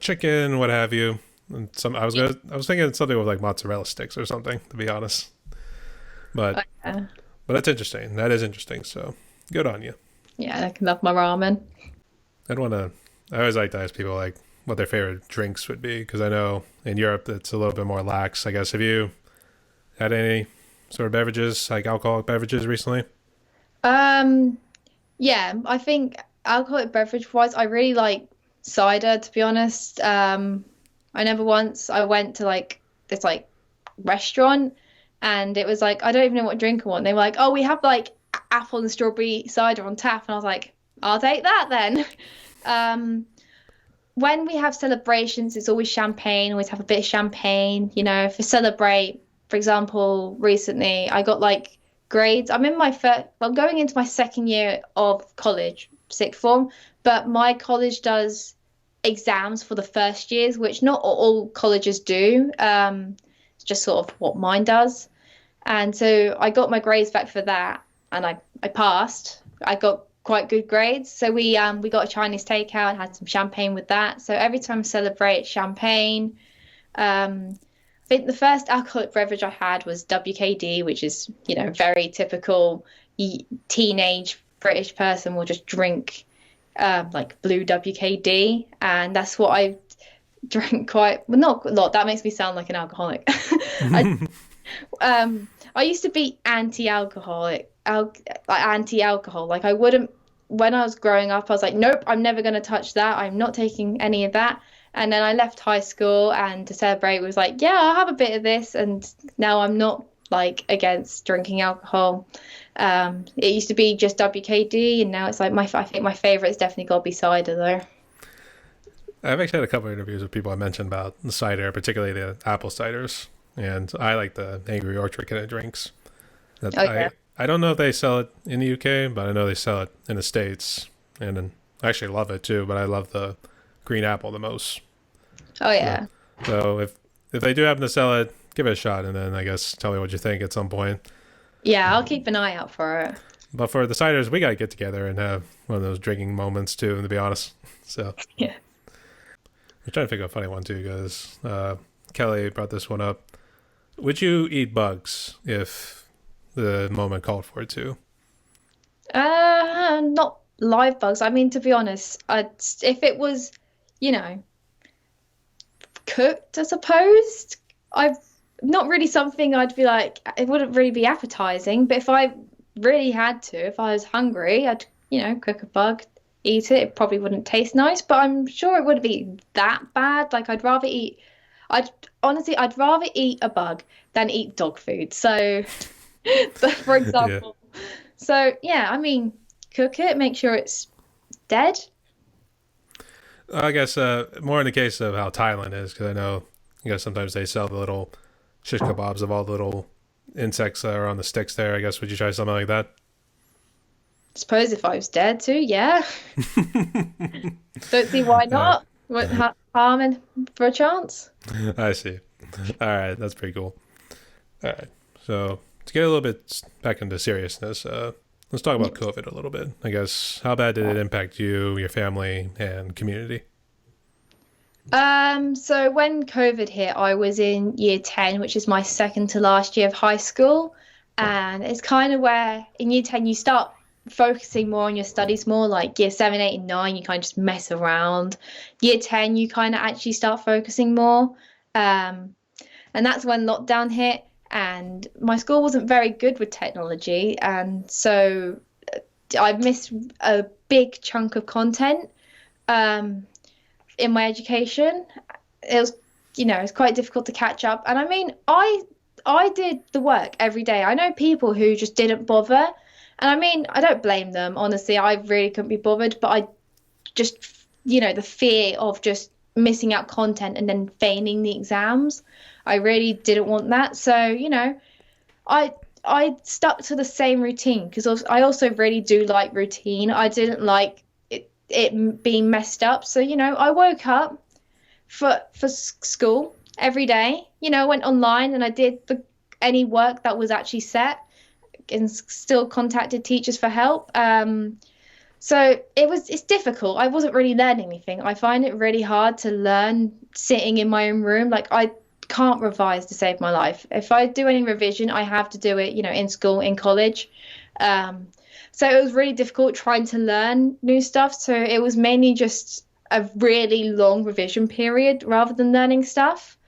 chicken, what have you. And I was thinking something with like mozzarella sticks or something, to be honest. But Yeah, but that's interesting. That is interesting. So good on you. yeah, I can love my ramen. I'd want to. I always like to ask people like what their favorite drinks would be because I know in Europe it's a little bit more lax. I guess have you had any sort of beverages like alcoholic beverages recently? Um, yeah, I think alcoholic beverage wise, I really like cider, to be honest. I never once I went to like this like restaurant and it was like I don't even know what drink I want. They were like, "Oh, we have like apple and strawberry cider on tap." And I was like, "I'll take that then." Um, when we have celebrations, it's always champagne, always have a bit of champagne. If we celebrate, for example, recently I got like grades. I'm going into my second year of college, sixth form, but my college does exams for the first years, which not all colleges do. It's just sort of what mine does. And so I got my grades back for that and I passed. I got quite good grades. So we got a Chinese takeout and had some champagne with that. So every time I celebrate champagne, I think the first alcoholic beverage I had was WKD, which is, very typical teenage British person will just drink like blue WKD. And that's what I drank quite, well, not a lot. That makes me sound like an alcoholic. I, I used to be anti-alcohol. Like I wouldn't when I was growing up, I was like, nope, I'm never going to touch that. I'm not taking any of that. And then I left high school and to celebrate was like, yeah, I'll have a bit of this. And now I'm not like against drinking alcohol. It used to be just WKD, and now it's like I think my favorite is definitely got to be cider though. I've actually had a couple of interviews with people I mentioned about the cider, particularly the apple ciders, and I like the Angry Orchard kind of drinks. That Oh yeah. I don't know if they sell it in the UK, but I know they sell it in the States, and then I actually love it too. But I love the green apple the most. Oh So, yeah. so if they do happen to sell it, give it a shot, and then I guess tell me what you think at some point. Yeah, I'll keep an eye out for it. But for the ciders, we gotta get together and have one of those drinking moments too. To be honest, so Yeah. I'm trying to think of a funny one too, because Kelly brought this one up. Would you eat bugs if the moment called for it to? Not live bugs. I mean, to be honest, if it was, you know, cooked, I suppose. I've not really something I'd be like, it wouldn't really be appetizing, but if I really had to, if I was hungry, I'd, cook a bug, eat it. It probably wouldn't taste nice, but I'm sure it wouldn't be that bad. Like I'd honestly, I'd rather eat a bug than eat dog food. So, so for Yeah, example, so yeah, I mean, cook it, make sure it's dead. I guess more in the case of how Thailand is, because I know sometimes they sell the little shish kebabs of all the little insects that are on the sticks there. I guess would you try something like that? Suppose if I was dead too, yeah. Don't see why Uh, not. Wouldn't harm in for a chance. I see. All right, that's pretty cool. All right, so to get a little bit back into seriousness, let's talk about COVID a little bit. I guess how bad did it impact you, your family, and community? So when COVID hit, I was in year 10, which is my second to last year of high school. And it's kind of where in year 10 you start focusing more on your studies more, like year 7, 8, and 9, you kind of just mess around. Year 10, you kind of actually start focusing more. Um, and that's when lockdown hit, and my school wasn't very good with technology. And so I missed a big chunk of content. Um, in my education. It was, it's quite difficult to catch up. And I mean, I did the work every day. I know people who just didn't bother. And I mean, I don't blame them. Honestly, I really couldn't be bothered, but I just, the fear of just missing out content and then failing the exams. I really didn't want that. So, I I stuck to the same routine because I also really do like routine. I didn't like it being messed up. So, I woke up for school every day. I went online and I did any work that was actually set and still contacted teachers for help. So it's difficult. I wasn't really learning anything. I find it really hard to learn sitting in my own room. Like I can't revise to save my life. If I do any revision, I have to do it, in school, in college. Um, so it was really difficult trying to learn new stuff. So it was mainly just a really long revision period rather than learning stuff.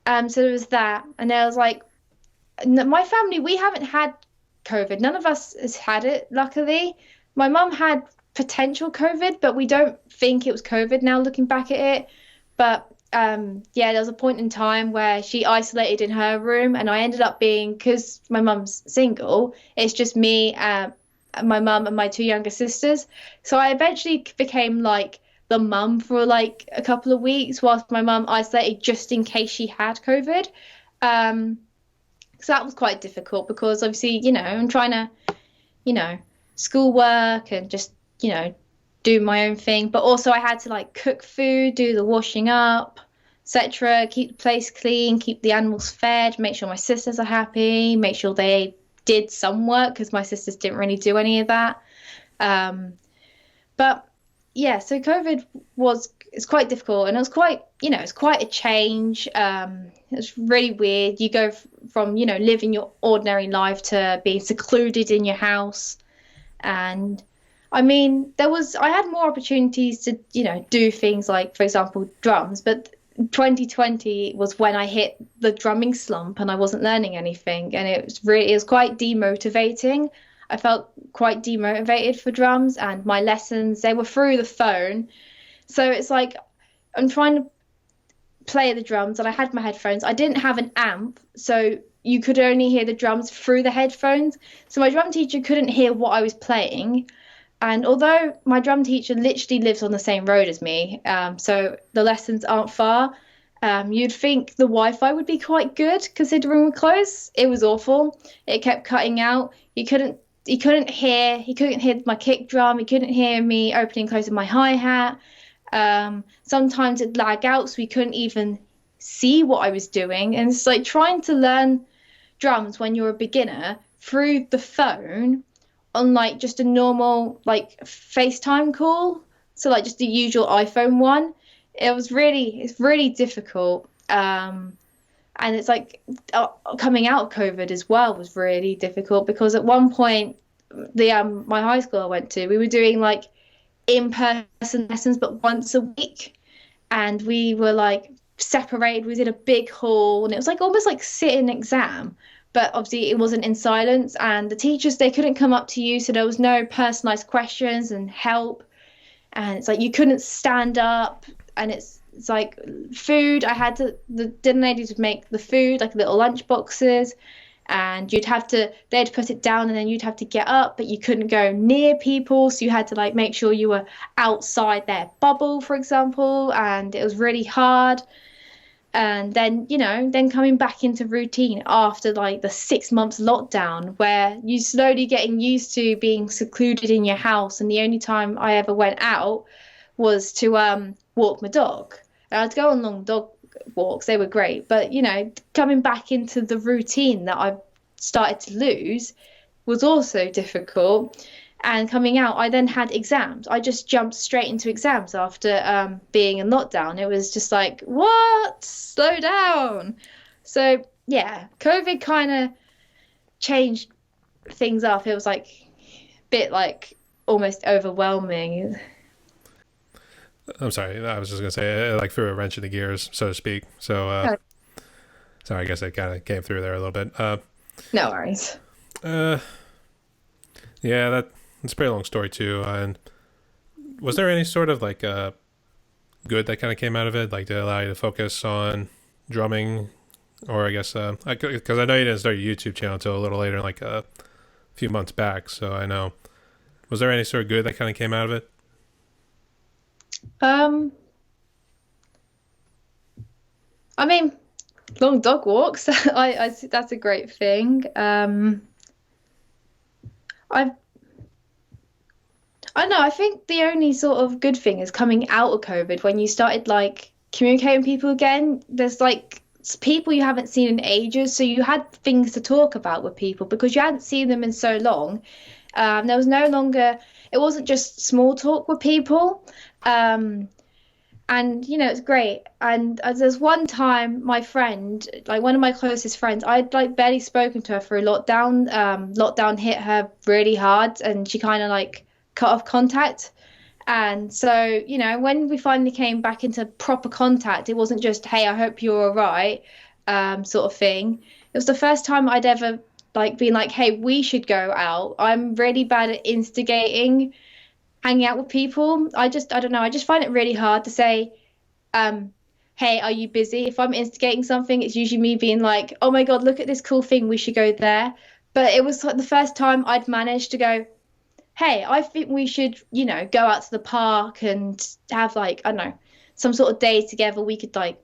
So there was that. And there was like, my family, we haven't had COVID. None of us has had it, luckily. My mum had potential COVID, but we don't think it was COVID now looking back at it. But yeah, there was a point in time where she isolated in her room, and I ended up being, because my mum's single, it's just me, my mum, and my two younger sisters. So I eventually became like the mum for like a couple of weeks whilst my mum isolated just in case she had COVID. Um, so that was quite difficult because obviously, I'm trying to, schoolwork and just, do my own thing. But also I had to like cook food, do the washing up, etc. Keep the place clean, keep the animals fed, make sure my sisters are happy, make sure they did some work because my sisters didn't really do any of that. Um, but yeah, so COVID it's quite difficult, and it was quite, it's quite a change. It's really weird. You go from, living your ordinary life to being secluded in your house. And I mean, I had more opportunities to, do things like, for example, drums, but 2020 was when I hit the drumming slump and I wasn't learning anything, and it was quite demotivating. I felt quite demotivated for drums, and my lessons they were through the phone. So it's like I'm trying to play the drums, and I had my headphones. I didn't have an amp, so you could only hear the drums through the headphones. So my drum teacher couldn't hear what I was playing. And although my drum teacher literally lives on the same road as me, so the lessons aren't far, you'd think the Wi-Fi would be quite good considering we're close. It was awful. It kept cutting out. He couldn't hear my kick drum. He couldn't hear me opening and closing my hi-hat. Sometimes it'd lag out, so we couldn't even see what I was doing. And it's like trying to learn drums when you're a beginner through the phone on like just a normal like FaceTime call. So like just the usual iPhone one. It's really difficult. And it's like coming out of COVID as well was really difficult because at one point the my high school I went to, we were doing like in-person lessons but once a week, and we were like separated. We was in a big hall, and it was like almost like sitting exam, but obviously it wasn't in silence. And the teachers they couldn't come up to you, so there was no personalized questions and help. And it's like you couldn't stand up, and it's like food. I had to the dinner ladies would make the food like little lunch boxes, and they'd put it down and then you'd have to get up, but you couldn't go near people, so you had to like make sure you were outside their bubble, for example, and it was really hard. And then then coming back into routine after like the 6 months lockdown where you slowly getting used to being secluded in your house, and the only time I ever went out was to walk my dog. And I'd go on long dog walks, they were great, but coming back into the routine that I started to lose was also difficult. And coming out, I then had exams. I just jumped straight into exams after being in lockdown. It was just like, what? Slow down. So yeah, COVID kind of changed things up. It was like a bit like almost overwhelming. I'm sorry, I was just gonna say it like threw a wrench in the gears, so to speak. So, sorry, I guess I kind of came through there a little bit. No worries. Uh, yeah, that's a pretty long story too. And was there any sort of like good that kind of came out of it? Like, did it allow you to focus on drumming, or I guess because I know you didn't start your YouTube channel until a little later, like a few months back. So I know. Was there any sort of good that kind of came out of it? Um, I mean, long dog walks. That's a great thing. I've I don't know. I think the only sort of good thing is coming out of COVID when you started like communicating with people again. There's like people you haven't seen in ages, so you had things to talk about with people because you hadn't seen them in so long. There was no longer, it wasn't just small talk with people. Um, and it's great. And there's one time my friend, like one of my closest friends, I'd like barely spoken to her through lockdown. Lockdown hit her really hard, and she kind of like cut off contact. And so, when we finally came back into proper contact, it wasn't just, hey, I hope you're all right, sort of thing. It was the first time I'd ever like been like, hey, we should go out. I'm really bad at instigating hanging out with people. I don't know, I just find it really hard to say, um, hey, are you busy? If I'm instigating something, it's usually me being like, oh my God, look at this cool thing, we should go there. But it was like the first time I'd managed to go, hey, I think we should, go out to the park and have like, I don't know, some sort of day together. We could like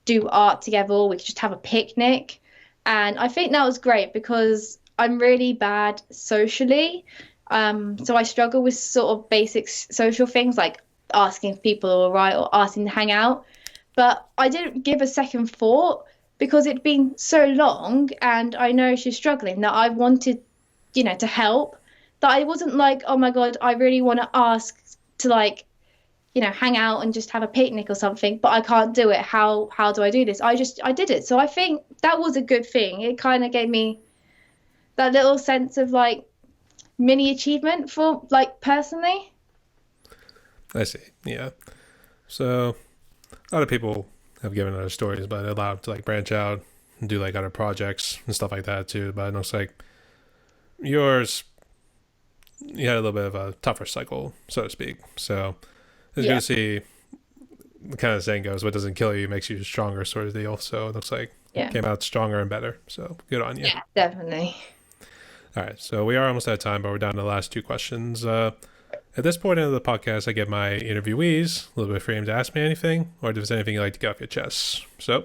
do art together, or we could just have a picnic. And I think that was great because I'm really bad socially. So I struggle with sort of basic social things like asking if people are all right or asking to hang out. But I didn't give a second thought because it'd been so long and I know she's struggling that I wanted, to help. That I wasn't like, oh my God, I really want to ask to like, hang out and just have a picnic or something, but I can't do it. How do I do this? I did it. So I think that was a good thing. It kind of gave me that little sense of like mini achievement for like personally. I see. Yeah. So a lot of people have given other stories, but it allowed him to like branch out and do like other projects and stuff like that too. But it looks like yours, you had a little bit of a tougher cycle, so to speak. So it's good Yeah. to see the kind of saying goes, what doesn't kill you makes you stronger sort of deal. So it looks like you Yeah. came out stronger and better. So good on you. Yeah, definitely. All right. So we are almost out of time, but we're down to the last two questions. At this point in the podcast, I give my interviewees a little bit of freedom to ask me anything, or if there's anything you'd like to get off your chest. So,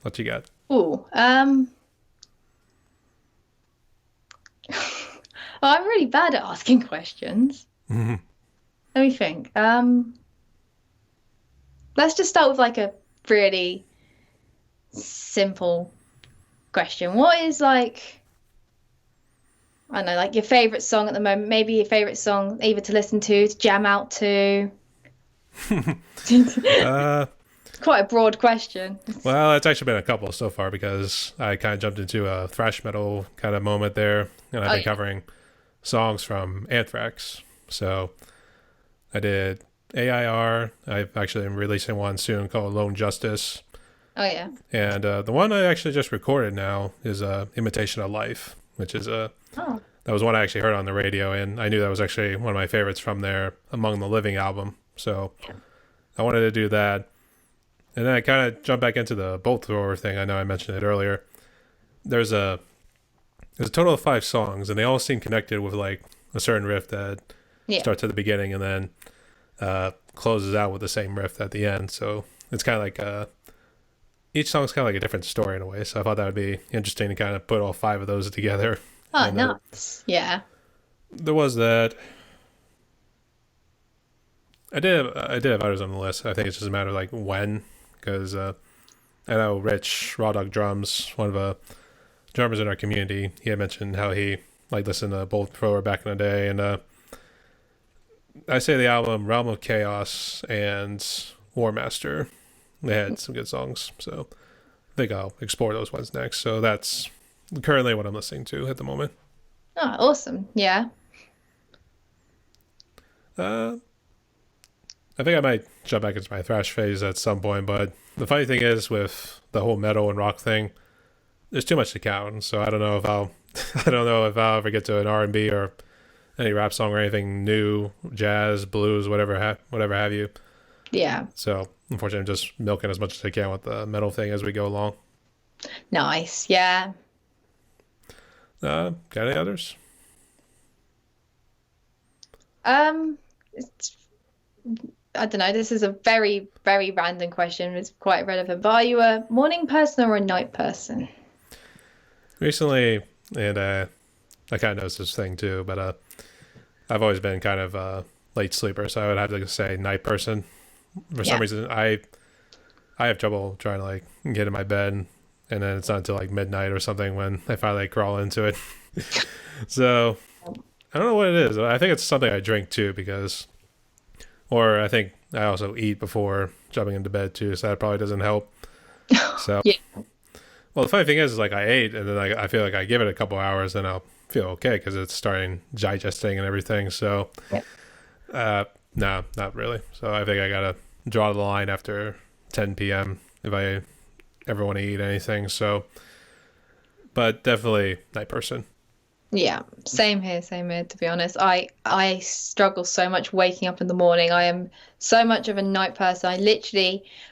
what you got? Oh, I'm really bad at asking questions. Let me think. Let's just start with like a really simple question. What is like, I don't know, like your favorite song at the moment? Maybe your favorite song either to listen to jam out to. uh, Quite a broad question. well, it's actually been a couple so far because I kind of jumped into a thrash metal kind of moment there, and I've Oh been yeah. covering songs from Anthrax. So I did AIR. I'm actually releasing one soon called Lone Justice. Oh yeah. And the one I actually just recorded now is Imitation of Life, which is Oh. that was one I actually heard on the radio, and I knew that was actually one of my favorites from their Among the Living album. So I wanted to do that. And then I kind of jumped back into the bolt thrower thing. I know I mentioned it earlier. There's a there's a total of 5 songs, and they all seem connected with like a certain riff that Yeah. starts at the beginning and then closes out with the same riff at the end. So it's kind of like each song's kind of like a different story in a way. So I thought that would be interesting to kind of put all 5 of those together. Oh, And nice. Yeah. there was that. I did have others on the list. I think it's just a matter of like when, because I know Rich Raw Dog Drums, one of the drummers in our community, he had mentioned how he like listened to Bolt Thrower back in the day, and I say the album Realm of Chaos and War Master, they had some good songs. So I think I'll explore those ones next. So that's currently what I'm listening to at the moment. Oh, awesome. Yeah. Uh, I think I might jump back into my thrash phase at some point, but the funny thing is with the whole metal and rock thing, there's too much to count. So I don't know if I'll, I don't know if I'll ever get to an R&B or any rap song or anything new, jazz, blues, whatever have you. Yeah. So unfortunately, I'm just milking as much as I can with the metal thing as we go along. Nice. Yeah. Got any others? It's, I don't know. This is a very, very random question. It's quite relevant. But are you a morning person or a night person? Recently, and I kind of noticed this thing too, but I've always been kind of a late sleeper, so I would have to say night person. For some Yeah. reason, I have trouble trying to like get in my bed, and then it's not until like midnight or something when I finally crawl into it. So I don't know what it is. I think it's something I drink too, because, or I think I also eat before jumping into bed too, so that probably doesn't help. So, Yeah. well, the funny thing is like I ate, and then I feel like I give it a couple hours, and I'll feel okay because it's starting digesting and everything. So, Yeah. no, not really. So I think I gotta draw the line after 10 p.m. if I ever want to eat anything. So, but definitely night person. Yeah, same here, to be honest. I struggle so much waking up in the morning. I am so much of a night person.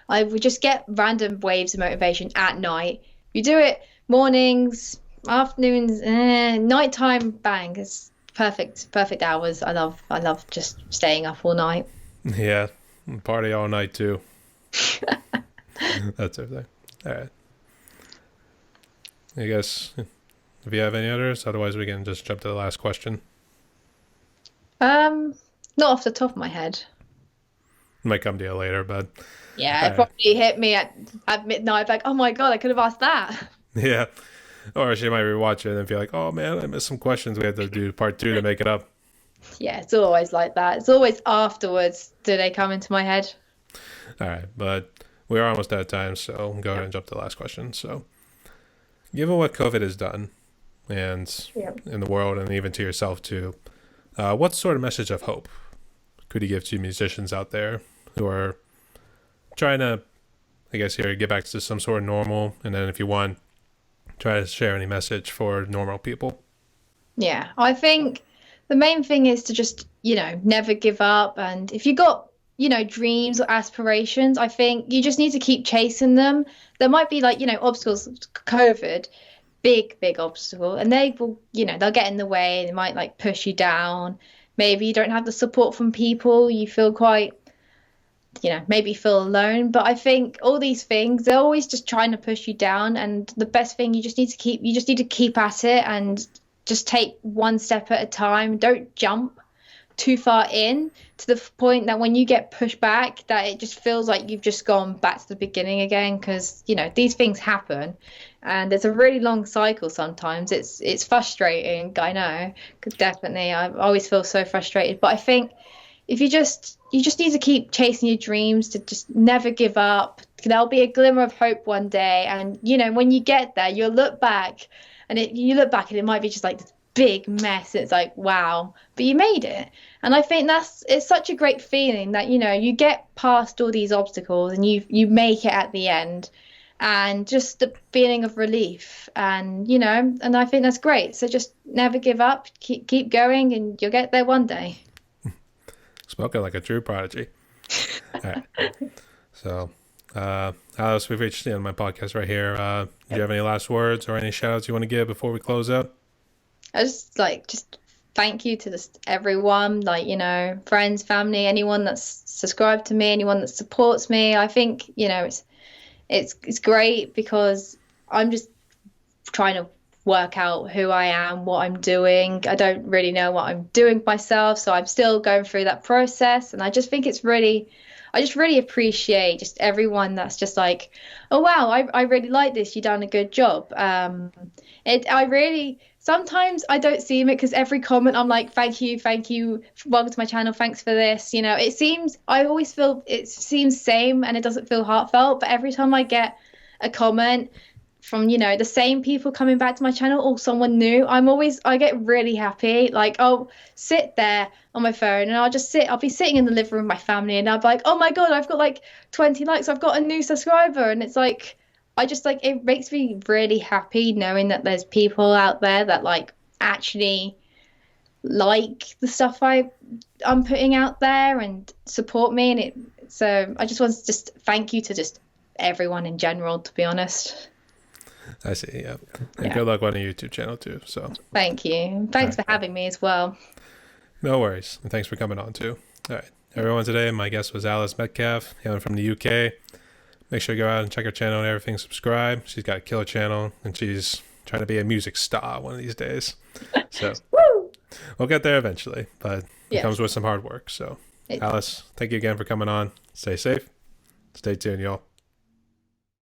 I would just get random waves of motivation at night. You do it mornings, afternoons, nighttime, bang. It's perfect hours. I love just staying up all night. Yeah, party all night too. That's everything. All right. I guess if you have any others, otherwise we can just jump to the last question. Um, Not off the top of my head. Might come to you later, but Yeah, all it right. probably hit me at midnight, like, oh my God, I could have asked that. Yeah. Or she might rewatch it and be like, "Oh man, I missed some questions. We have to do part 2 to make it up." Yeah, it's always like that. It's always afterwards do they come into my head. All right, but we are almost out of time, so go ahead Yeah. and jump to the last question. So, given what COVID has done, and Yeah. in the world, and even to yourself too, what sort of message of hope could you give to musicians out there who are trying to I guess here get back to some sort of normal, and then if you want, try to share any message for normal people. Yeah, I think the main thing is to just, never give up. And if you got, dreams or aspirations, I think you just need to keep chasing them. There might be like, obstacles, COVID, big obstacle, and they will, they'll get in the way. They might like push you down. Maybe you don't have the support from people. You feel quite, maybe feel alone. But I think all these things, they're always just trying to push you down. And the best thing, you just need to keep at it and just take one step at a time. Don't jump too far in to the point that when you get pushed back, that it just feels like you've just gone back to the beginning again. Because, these things happen and it's a really long cycle sometimes. It's frustrating, I know, 'cause definitely I always feel so frustrated. But I think if you just need to keep chasing your dreams, to just never give up. There'll be a glimmer of hope one day, and when you get there, you'll look back, and you look back, and it might be just like this big mess. It's like wow, but you made it, and I think it's such a great feeling that you get past all these obstacles and you make it at the end, and just the feeling of relief, and I think that's great. So just never give up, keep going, and you'll get there one day. Spoken like a true prodigy. All right. So, Alice, we've reached the end of my podcast right here. Do you have any last words or any shout outs you want to give before we close out? I just thank you to just everyone, like, friends, family, anyone that's subscribed to me, anyone that supports me. I think, it's great because I'm just trying to work out who I am, what I'm doing. I don't really know what I'm doing myself, so I'm still going through that process. And I just think I just really appreciate just everyone that's just like, oh wow, I really like this. You've done a good job. I really sometimes I don't see it because every comment I'm like, thank you, welcome to my channel, thanks for this. I always feel it seems same and it doesn't feel heartfelt, but every time I get a comment from the same people coming back to my channel or someone new, I get really happy. Like I'll sit there on my phone and I'll be sitting in the living room with my family and I'll be like, oh my god, I've got like 20 likes, I've got a new subscriber. And it's like I just like, it makes me really happy knowing that there's people out there that like actually like the stuff I'm putting out there and support me. So I just want to just thank you to just everyone in general, to be honest. I see, yeah. And Yeah. good luck on the YouTube channel too. So, Thank you. all Thanks right. for having me as well. No worries. And thanks for coming on too. All right. Everyone, today, my guest was Alice Metcalfe, hailing from the UK. Make sure you go out and check her channel and everything. Subscribe. She's got a killer channel and she's trying to be a music star one of these days. So Woo! we'll get there eventually, but it Yeah. comes with some hard work. So, It, Alice, thank you again for coming on. Stay safe. Stay tuned, y'all.